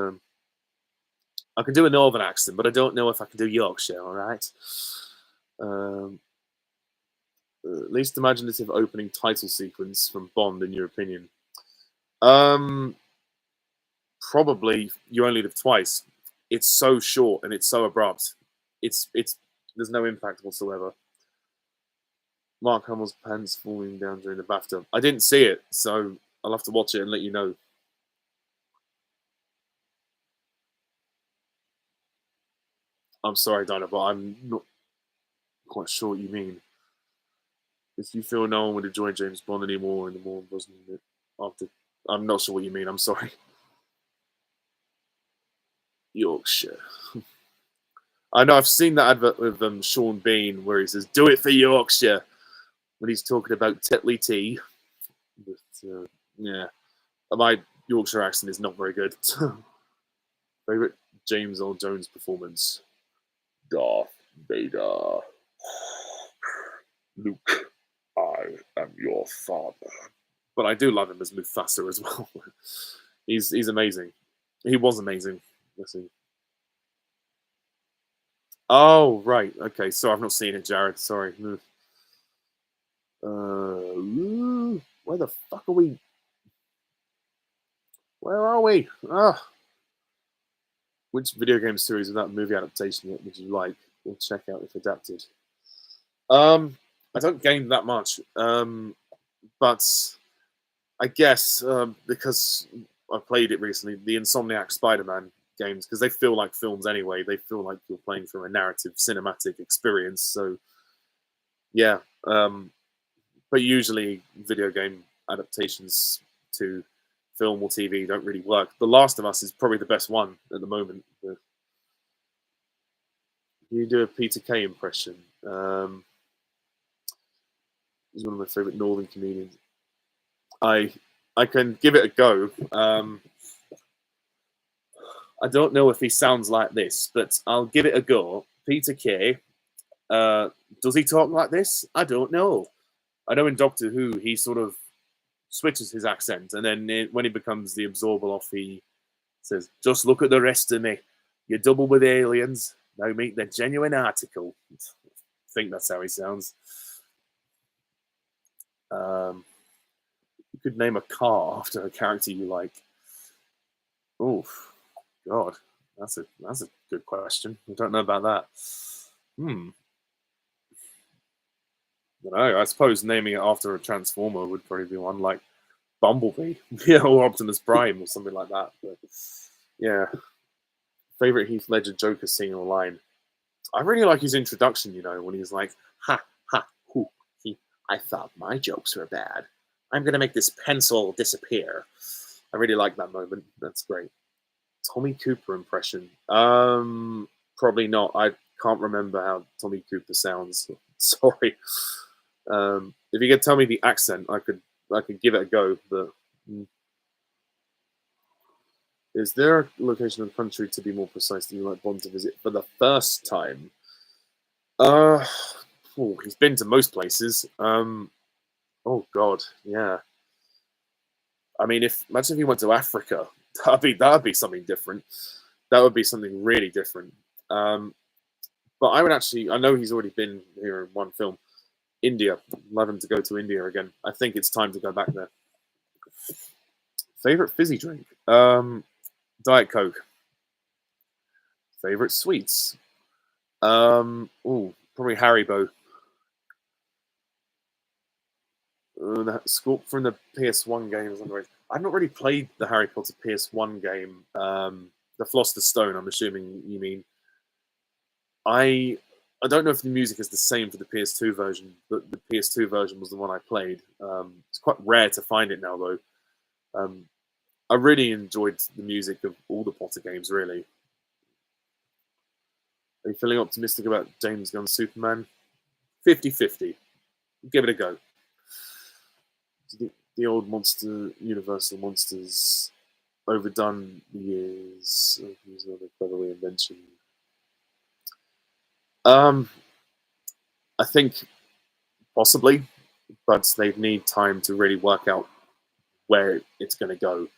I can do a northern accent, but I don't know if I can do Yorkshire, all right? Least imaginative opening title sequence from Bond, in your opinion? Probably You Only Live Twice. It's so short and it's so abrupt. It's there's no impact whatsoever. Mark Hamill's pants falling down during the bathtub. I didn't see it, so I'll have to watch it and let you know. I'm sorry, Dinah, but I'm not quite sure what you mean. If you feel no one would enjoy James Bond anymore, and the more wasn't it after? I'm not sure what you mean. I'm sorry. Yorkshire. I know I've seen that advert with Sean Bean where he says, "Do it for Yorkshire," when he's talking about Tetley tea. But yeah, my Yorkshire accent is not very good. Favorite James Earl Jones performance? Darth Vader. Luke, I am your father. But I do love him as Mufasa as well. he's amazing. He was amazing. Let's see. Oh right, okay. So I've not seen it, Jared. Sorry. Where the fuck are we? Where are we? Ah, which video game series without movie adaptation yet would you like or check out if adapted? I don't game that much, but I guess because I played it recently, the Insomniac Spider-Man games, because they feel like films anyway. They feel like you're playing through a narrative, cinematic experience. So yeah, but usually video game adaptations to film or TV don't really work. The Last of Us is probably the best one at the moment. You do a Peter Kay impression. He's one of my favorite Northern comedians. I I can give it a go. I don't know if he sounds like this, but I'll give it a go. Peter Kay. Does he talk like this? I don't know. I know in Doctor Who he sort of switches his accent, and then when he becomes the Absorbaloff, he says, "Just look at the rest of me. You're double with aliens. Now meet the genuine article." I think that's how he sounds. You could name a car after a character you like. Oh, God, that's a good question. I don't know about that. I don't know. I suppose naming it after a Transformer would probably be one, like Bumblebee, yeah, or Optimus Prime, or something like that. But yeah, favorite Heath Ledger Joker scene or line. I really like his introduction. You know, when he's like, "Ha ha, hoo, he. I thought my jokes were bad. I'm gonna make this pencil disappear." I really like that moment. That's great. Tommy Cooper impression. Probably not. I can't remember how Tommy Cooper sounds. Sorry. If you could tell me the accent, I could give it a go. But is there a location in the country, to be more precise, that you like Bond to visit for the first time? He's been to most places. Oh God, yeah. I mean, imagine if he went to Africa, that'd be something different. That would be something really different. But I would actually, I know he's already been here in one film. India, love him to go to India again. I think it's time to go back there. Favorite fizzy drink? Diet Coke. Favorite sweets? Probably Haribo. That scoop from the PS1 games. I've not really played the Harry Potter PS1 game. The Philosopher's Stone, I'm assuming you mean. I don't know if the music is the same for the PS2 version, but the PS2 version was the one I played. It's quite rare to find it now, though. I really enjoyed the music of all the Potter games, really. Are you feeling optimistic about James Gunn's Superman? 50-50. Give it a go. The old monster, Universal monsters, overdone the years. Use another clever reinvention. I think possibly, but they need time to really work out where it's going to go.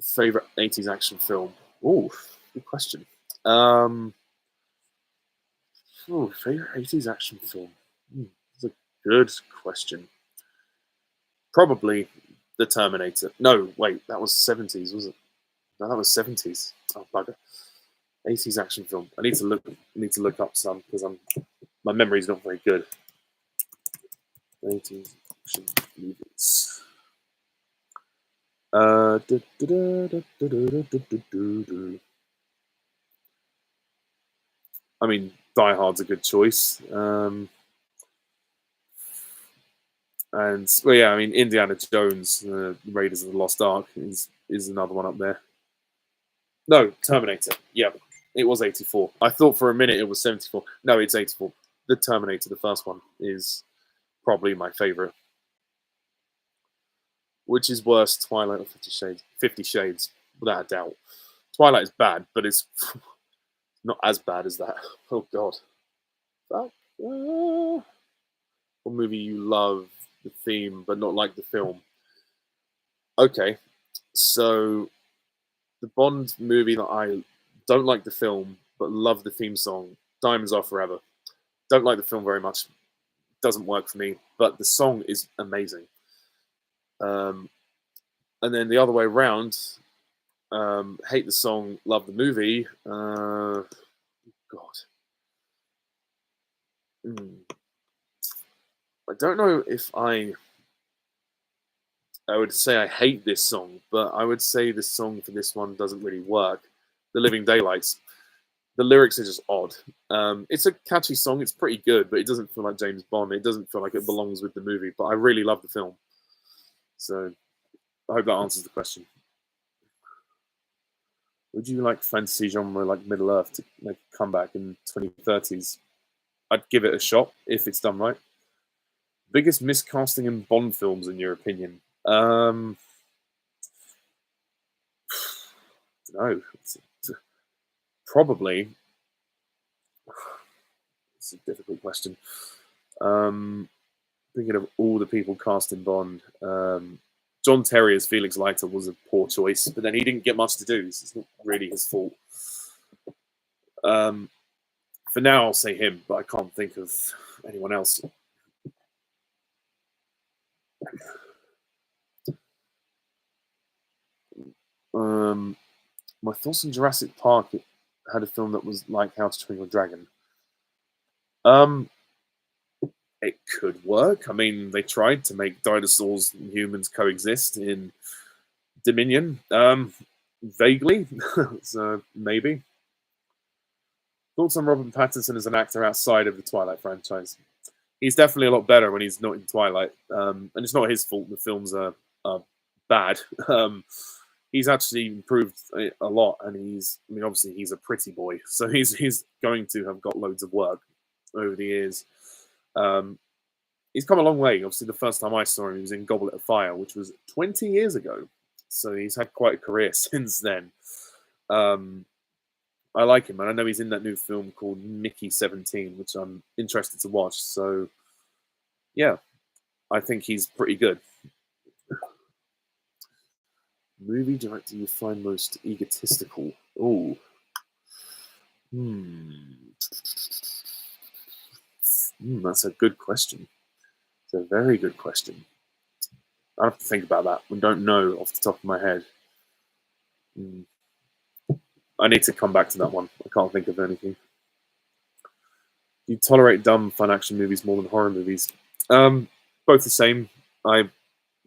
Favorite 80s action film? Oh, good question. Favorite 80s action film? That's a good question. Probably The Terminator. No, wait, that was 70s, was it? No, that was 70s. Oh, bugger. 80s action film. I need to look up some because my memory's not very good. 80s action movies. I mean, Die Hard's a good choice. And well, yeah, I mean Indiana Jones, Raiders of the Lost Ark is another one up there. No, Terminator. Yeah, it was 84. I thought for a minute it was 74. No, it's 84. The Terminator, the first one, is probably my favorite. Which is worse, Twilight or 50 Shades? 50 Shades, without a doubt. Twilight is bad, but it's not as bad as that. Oh God. That, what movie you love the theme but not like the film? Okay, so the Bond movie that I don't like the film but love the theme song, Diamonds Are Forever. Don't like the film very much. Doesn't work for me, but the song is amazing. Um, and then the other way around, hate the song, love the movie. God. I don't know if I would say I hate this song, but I would say the song for this one doesn't really work. The Living Daylights. The lyrics are just odd. It's a catchy song. It's pretty good, but it doesn't feel like James Bond. It doesn't feel like it belongs with the movie. But I really love the film. So I hope that answers the question. Would you like fantasy genre like Middle Earth to make a comeback in 2030s? I'd give it a shot if it's done right. Biggest miscasting in Bond films, in your opinion? No, probably. It's a difficult question. Thinking of all the people cast in Bond, John Terry as Felix Leiter was a poor choice, but then he didn't get much to do. So it's not really his fault. For now, I'll say him, but I can't think of anyone else. My thoughts on Jurassic Park had a film that was like How to Train Your Dragon. It could work. I mean, they tried to make dinosaurs and humans coexist in Dominion. Vaguely, so maybe. Thoughts on Robert Pattinson as an actor outside of the Twilight franchise? He's definitely a lot better when he's not in Twilight, and it's not his fault. The films are bad. He's actually improved a lot, and I mean, obviously he's a pretty boy, so he's going to have got loads of work over the years. He's come a long way. Obviously, the first time I saw him, he was in Goblet of Fire, which was 20 years ago. So he's had quite a career since then. I like him, and I know he's in that new film called Mickey 17, which I'm interested to watch. So, yeah, I think he's pretty good. Movie director you find most egotistical? Oh, that's a good question. It's a very good question. I have to think about that. I don't know off the top of my head. I need to come back to that one. I can't think of anything. Do you tolerate dumb, fun action movies more than horror movies? Both the same. I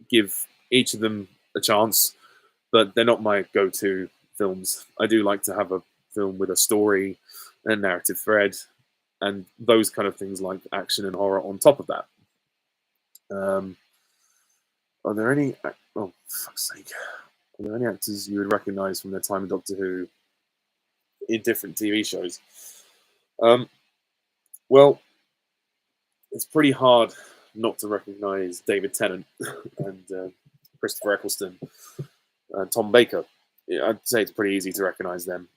give each of them a chance, but they're not my go-to films. I do like to have a film with a story and a narrative thread, and those kind of things like action and horror on top of that. Are there any? Oh, fuck's sake! Are there any actors you would recognise from their time in Doctor Who in different TV shows? Well, it's pretty hard not to recognise David Tennant and Christopher Eccleston, Tom Baker. Yeah, I'd say it's pretty easy to recognise them.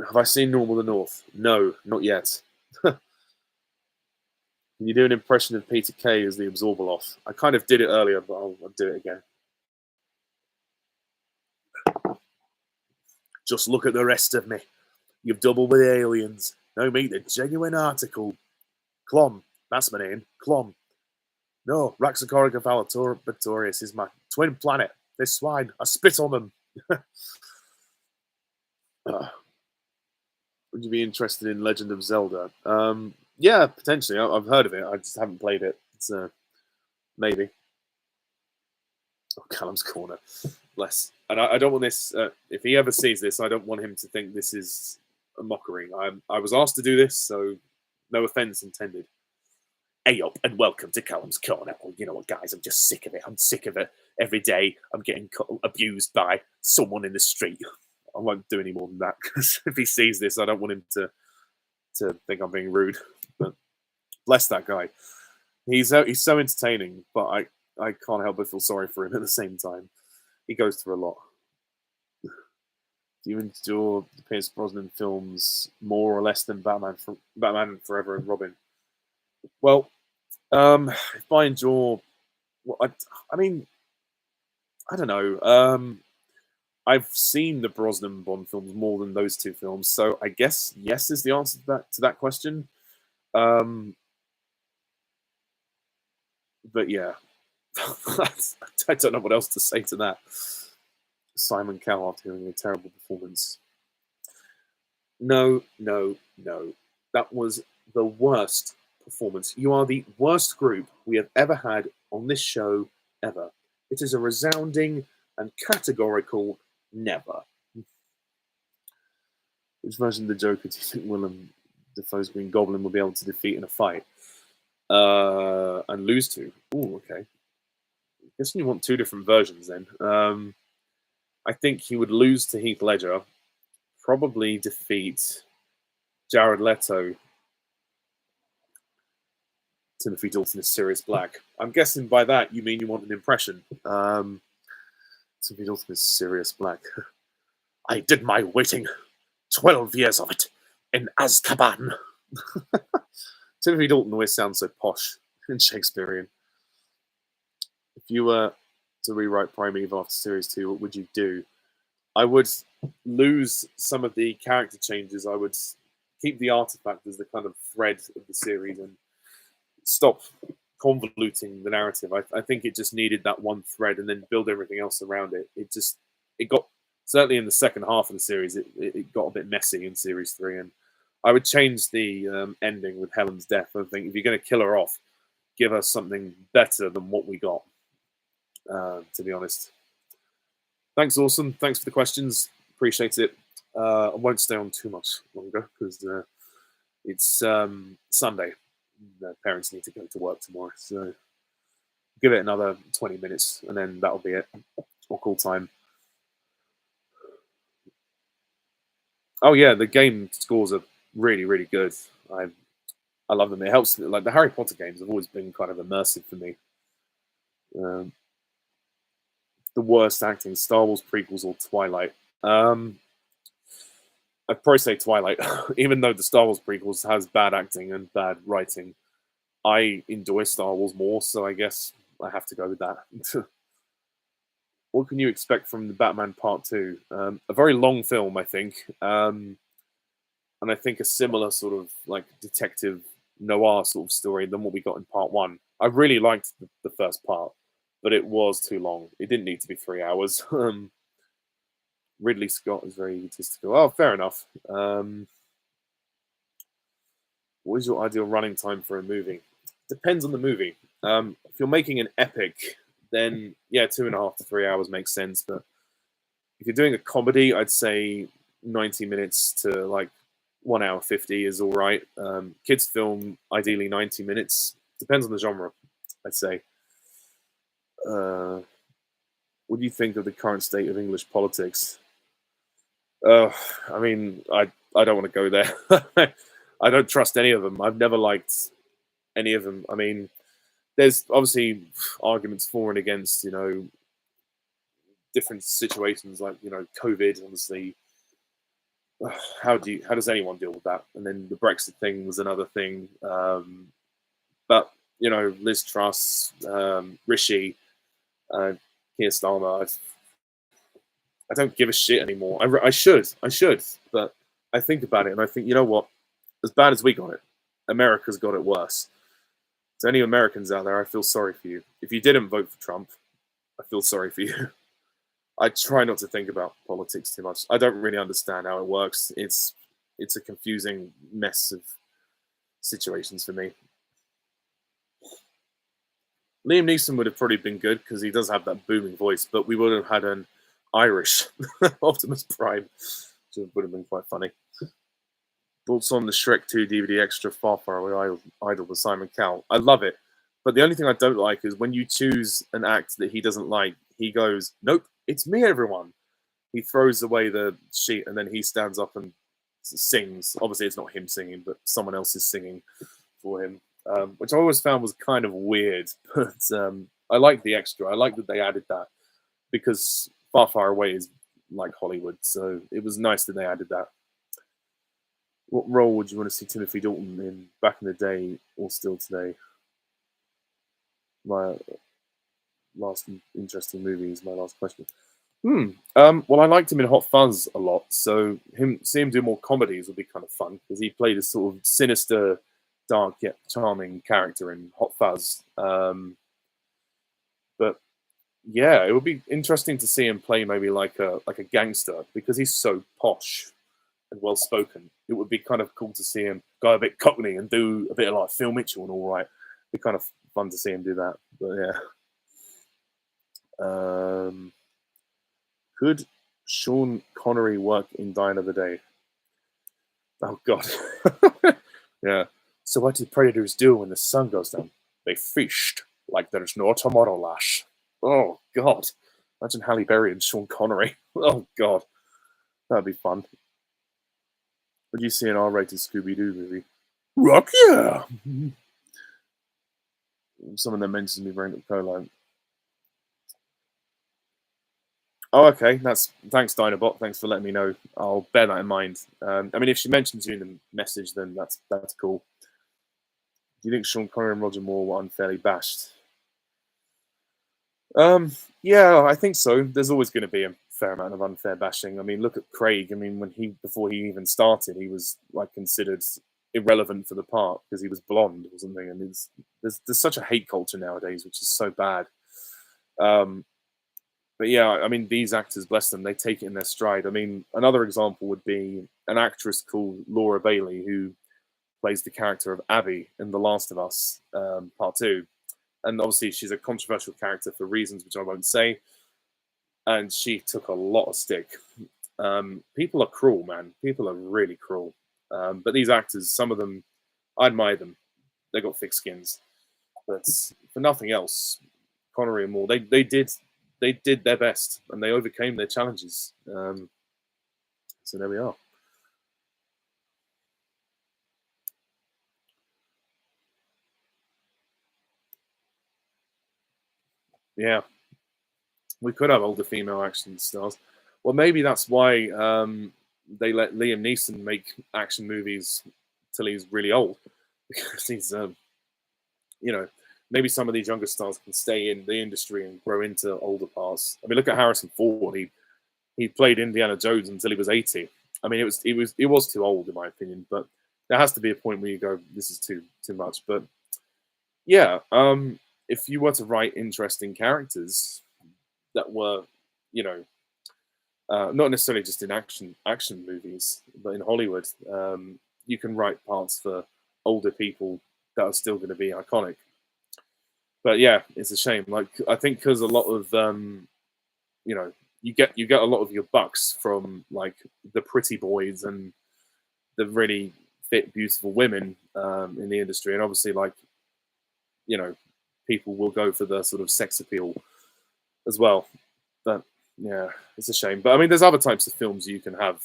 Have I seen Normal of the North? No, not yet. Can you do an impression of Peter Kay as the Absorbaloff? I kind of did it earlier, but I'll do it again. Just look at the rest of me. You've doubled with aliens. Now meet the genuine article. Clom, that's my name. Clom. No, Raxacorica Valatorius is my twin planet. This swine, I spit on them. Would you be interested in Legend of Zelda? Yeah, potentially. I've heard of it. I just haven't played it. It's maybe. Oh, Callum's Corner. Bless. And I don't want this. If he ever sees this, I don't want him to think this is a mockery. I was asked to do this, so no offense intended. Hey up and welcome to Callum's Corner. Well, you know what, guys? I'm just sick of it. I'm sick of it. Every day I'm getting abused by someone in the street. I won't do any more than that because if he sees this, I don't want him to think I'm being rude. But bless that guy. He's so entertaining, but I can't help but feel sorry for him at the same time. He goes through a lot. Do you enjoy the Pierce Brosnan films more or less than Batman Forever and Robin? Well, if I enjoy, well, I mean, I don't know. I've seen the Brosnan Bond films more than those two films, so I guess yes is the answer to that question. But yeah, I don't know what else to say to that. Simon Cowell doing a terrible performance. No. That was the worst performance. You are the worst group we have ever had on this show ever. It is a resounding and categorical never. Which version of the Joker do you think Willem Dafoe's Green Goblin will be able to defeat in a fight? And lose to? Oh, okay. I guess you want two different versions then. I think he would lose to Heath Ledger, probably defeat Jared Leto. Timothy Dalton is Sirius Black. I'm guessing by that you mean you want an impression. Timothy Dalton is Sirius Black. I did my waiting, 12 years of it, in Azkaban. Timothy Dalton always sounds so posh and Shakespearean. If you were to rewrite Primeval after Series 2, what would you do? I would lose some of the character changes. I would keep the artifact as the kind of thread of the series and stop convoluting the narrative. I think it just needed that one thread and then build everything else around it. It got, certainly in the second half of the series, it got a bit messy in Series 3. And I would change the ending with Helen's death. I think if you're going to kill her off, give us something better than what we got, to be honest. Thanks, Awesome. Thanks for the questions. Appreciate it. I won't stay on too much longer because it's Sunday. The parents need to go to work tomorrow. So give it another 20 minutes and then that'll be it. Or call time. Oh, yeah, the game scores are really, really good. I love them. It helps. Like the Harry Potter games have always been kind of immersive for me. The worst acting, Star Wars prequels or Twilight? I'd probably say Twilight, even though the Star Wars prequels has bad acting and bad writing. I enjoy Star Wars more, so I guess I have to go with that. What can you expect from the Batman Part 2? A very long film, I think. And I think a similar sort of like detective noir sort of story than what we got in Part 1. I really liked the first part, but it was too long. It didn't need to be 3 hours. Ridley Scott is very egotistical. Oh, fair enough. What is your ideal running time for a movie? Depends on the movie. If you're making an epic, then yeah, 2.5 to 3 hours makes sense. But if you're doing a comedy, I'd say 90 minutes to like 1 hour 50 is all right. Kids film, ideally 90 minutes. Depends on the genre, I'd say. What do you think of the current state of English politics? I mean, I don't want to go there. I don't trust any of them. I've never liked any of them. I mean, there's obviously arguments for and against, different situations like, COVID, obviously. How does anyone deal with that? And then the Brexit thing was another thing. But, Liz Truss, Rishi, Keir Starmer, I don't give a shit anymore. I should, but I think about it and I think, you know what? As bad as we got it, America's got it worse. To any Americans out there, I feel sorry for you. If you didn't vote for Trump, I feel sorry for you. I try not to think about politics too much. I don't really understand how it works. It's a confusing mess of situations for me. Liam Neeson would have probably been good because he does have that booming voice, but we would have had an Irish Optimus Prime, which would have been quite funny. Thoughts on the Shrek 2 DVD extra Far Far Away Idol with Simon Cowell? I love it. But the only thing I don't like is when you choose an act that he doesn't like, he goes, "Nope, it's me, everyone." He throws away the sheet and then he stands up and sings. Obviously, it's not him singing, but someone else is singing for him, which I always found was kind of weird. But I like the extra. I like that they added that because Far Far Away is like Hollywood, so it was nice that they added that. What role would you want to see Timothy Dalton in back in the day or still today? My last interesting movie is my last question. Well, I liked him in Hot Fuzz a lot, so see him do more comedies would be kind of fun because he played a sort of sinister, dark yet charming character in Hot Fuzz. But yeah, it would be interesting to see him play maybe like a gangster because he's so posh and well spoken. It would be kind of cool to see him go a bit cockney and do a bit of like Phil Mitchell and all right. It'd be kind of fun to see him do that. But yeah. Could Sean Connery work in Die Another Day? Oh God. Yeah. So what did predators do when the sun goes down? They feast like there's no tomorrow, lash. Oh God. Imagine Halle Berry and Sean Connery. Oh God. That'd be fun. Would you see an R-rated Scooby-Doo movie? Rock yeah. Someone that mentions me bringing up Cola. Oh, okay. That's thanks, Dinobot. Thanks for letting me know. I'll bear that in mind. I mean, if she mentions you in the message, then that's cool. Do you think Sean Connery and Roger Moore were unfairly bashed? Yeah, I think so. There's always going to be a fair amount of unfair bashing. I mean, look at Craig. I mean, before he even started, he was like considered irrelevant for the part because he was blonde or something. And there's such a hate culture nowadays, which is so bad. But yeah, I mean, these actors, bless them, they take it in their stride. I mean, another example would be an actress called Laura Bailey, who plays the character of Abby in The Last of Us Part 2. And obviously, she's a controversial character for reasons which I won't say. And she took a lot of stick. People are cruel, man. People are really cruel. But these actors, some of them, I admire them. They got thick skins. But for nothing else, Connery and Moore, they did their best and they overcame their challenges. So there we are. Yeah, we could have older female action stars. Well, maybe that's why they let Liam Neeson make action movies till he's really old, because he's, maybe some of these younger stars can stay in the industry and grow into older parts. I mean, look at Harrison Ford. He played Indiana Jones until he was 80. I mean, it was too old in my opinion, but there has to be a point where you go, this is too much. But yeah, if you were to write interesting characters that were, you know, not necessarily just in action movies, but in Hollywood, you can write parts for older people that are still going to be iconic. But yeah, it's a shame. Like I think because a lot of you get a lot of your bucks from like the pretty boys and the really fit, beautiful women in the industry, and obviously like people will go for the sort of sex appeal as well. But yeah, it's a shame. But I mean, there's other types of films you can have.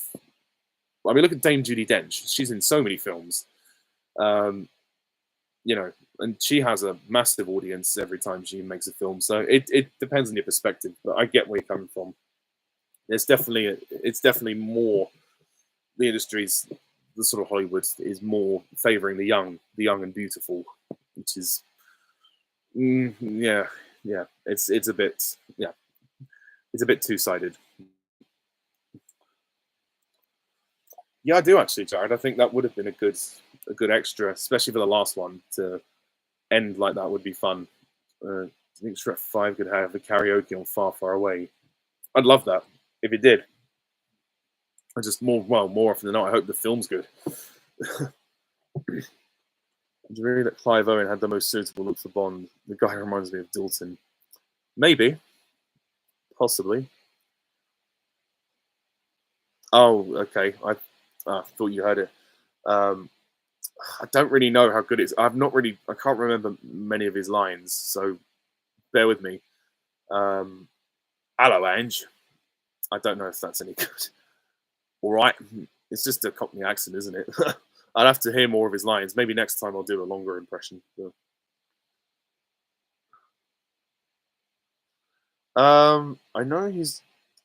I mean, look at Dame Judi Dench. She's in so many films, and she has a massive audience every time she makes a film. So it depends on your perspective. But I get where you're coming from. It's definitely more the industry's the sort of Hollywood is more favoring the young and beautiful, which is yeah. It's a bit it's a bit two-sided. Yeah, I do actually, Jared. I think that would have been a good extra, especially for the last one to end like that would be fun. I think Shrek 5 could have a karaoke on Far Far Away. I'd love that if it did. I just more often than not, I hope the film's good. Do you really that Clive Owen had the most suitable look for Bond? The guy reminds me of Dalton. Maybe, possibly. Oh, okay. I thought you heard it. Um, I don't really know how good it is. I can't remember many of his lines, so bear with me. Hello, Ange. I don't know if that's any good. All right. It's just a Cockney accent, isn't it? I'd have to hear more of his lines. Maybe next time I'll do a longer impression. I know he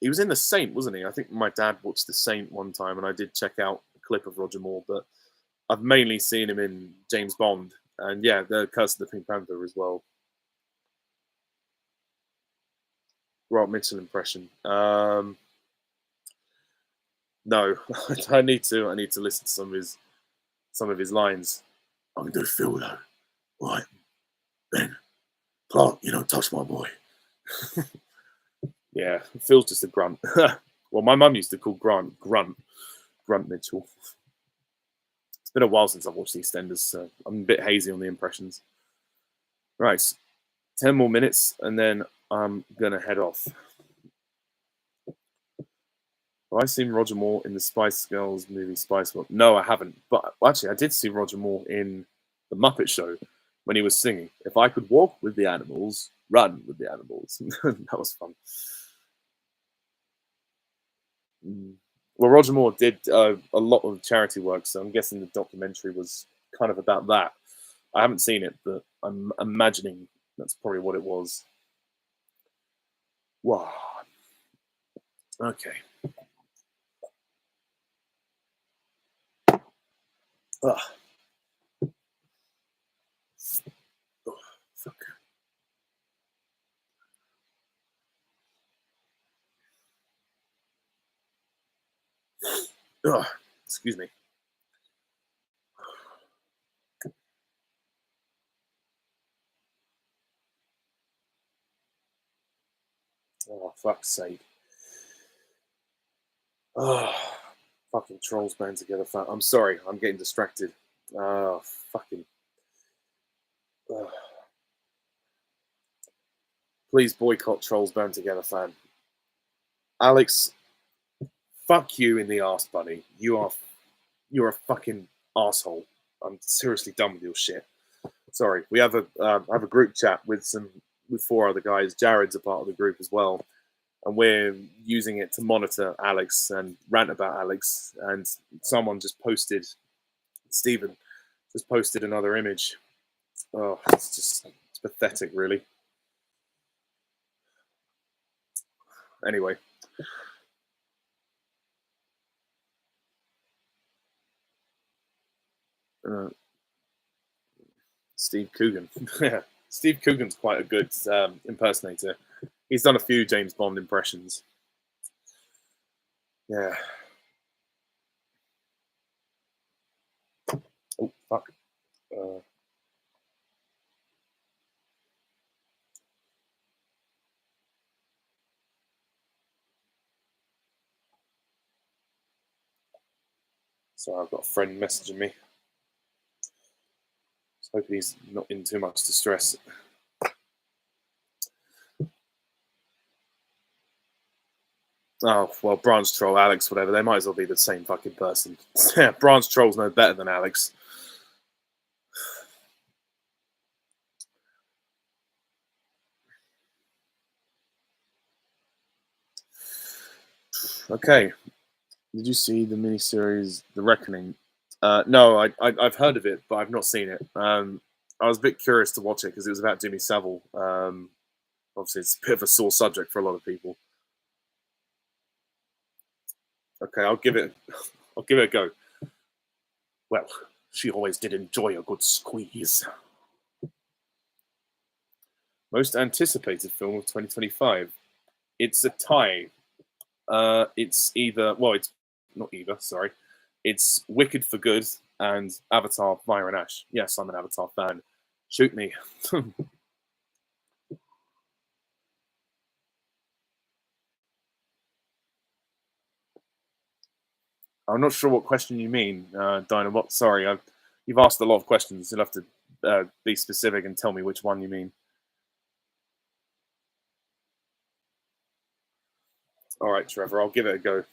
was in The Saint, wasn't he? I think my dad watched The Saint one time, and I did check out a clip of Roger Moore, but I've mainly seen him in James Bond, and yeah, the Curse of the Pink Panther as well. Robert Mitchell impression. No, I need to. I need to listen to some of his lines. I'm good, Phil, though. Right, Ben, Clark, you don't touch my boy. Yeah, Phil's just a grunt. Well, my mum used to call Grunt Mitchell. It's been a while since I've watched EastEnders, so I'm a bit hazy on the impressions. Right, 10 more minutes, and then I'm gonna head off. Have I seen Roger Moore in the Spice Girls movie Spice World? No, I haven't. But actually, I did see Roger Moore in The Muppet Show when he was singing. If I could walk with the animals, run with the animals. That was fun. Mm. Well, Roger Moore did a lot of charity work, so I'm guessing the documentary was kind of about that. I haven't seen it, but I'm imagining that's probably what it was. Wow. Okay. Ugh. Oh, fuck. Ugh. Excuse me. Oh, fuck's sake. Oh, fucking trolls band together. I'm sorry, I'm getting distracted. Oh, fucking. Ugh. Please boycott trolls band together, fan. Alex, fuck you in the arse, buddy. You're a fucking asshole. I'm seriously done with your shit. Sorry, we have a group chat with four other guys. Jared's a part of the group as well, and we're using it to monitor Alex and rant about Alex. And someone just posted, Stephen, just posted another image. Oh, it's pathetic, really. Anyway, uh, Steve Coogan. Yeah, Steve Coogan's quite a good impersonator. He's done a few James Bond impressions. Yeah. Oh fuck. Uh, Sorry, I've got a friend messaging me. So hoping he's not in too much distress. Oh well, Branch Troll, Alex, whatever. They might as well be the same fucking person. Yeah, Branch Troll's no better than Alex. Okay. Did you see the miniseries The Reckoning? No, I've heard of it, but I've not seen it. I was a bit curious to watch it because it was about Jimmy Savile. Obviously, it's a bit of a sore subject for a lot of people. Okay, I'll give it a go. Well, she always did enjoy a good squeeze. Most anticipated film of 2025. It's a tie. It's either it's not either. Sorry, it's Wicked for Good and Avatar: Fire and Ash. Yes, I'm an Avatar fan. Shoot me. I'm not sure what question you mean, Dinobot. Sorry, you've asked a lot of questions. You'll have to be specific and tell me which one you mean. All right, Trevor, I'll give it a go.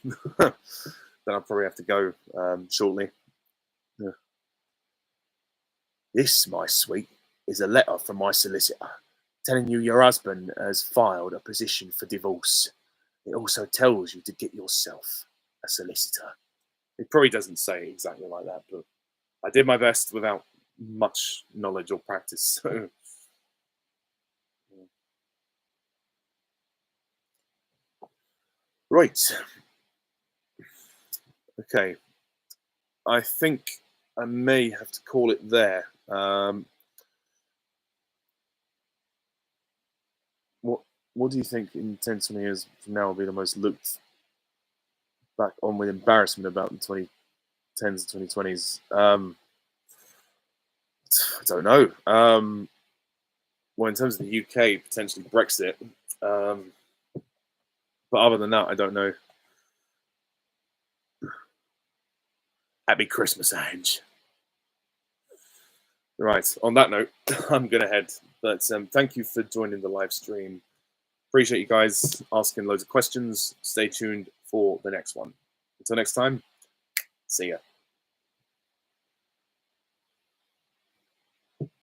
Then I'll probably have to go shortly. Yeah. This, my sweet, is a letter from my solicitor telling you your husband has filed a petition for divorce. It also tells you to get yourself a solicitor. It probably doesn't say exactly like that, but I did my best without much knowledge or practice. So, right. Okay. I think I may have to call it there. What What do you think in 10, 20 years from now will be the most looked back on with embarrassment about the 2010s and 2020s? I don't know. Well, in terms of the UK, potentially Brexit. Um, but other than that, I don't know. Happy Christmas, Ange. Right. On that note, I'm going to head. But thank you for joining the live stream. Appreciate you guys asking loads of questions. Stay tuned for the next one. Until next time, see ya.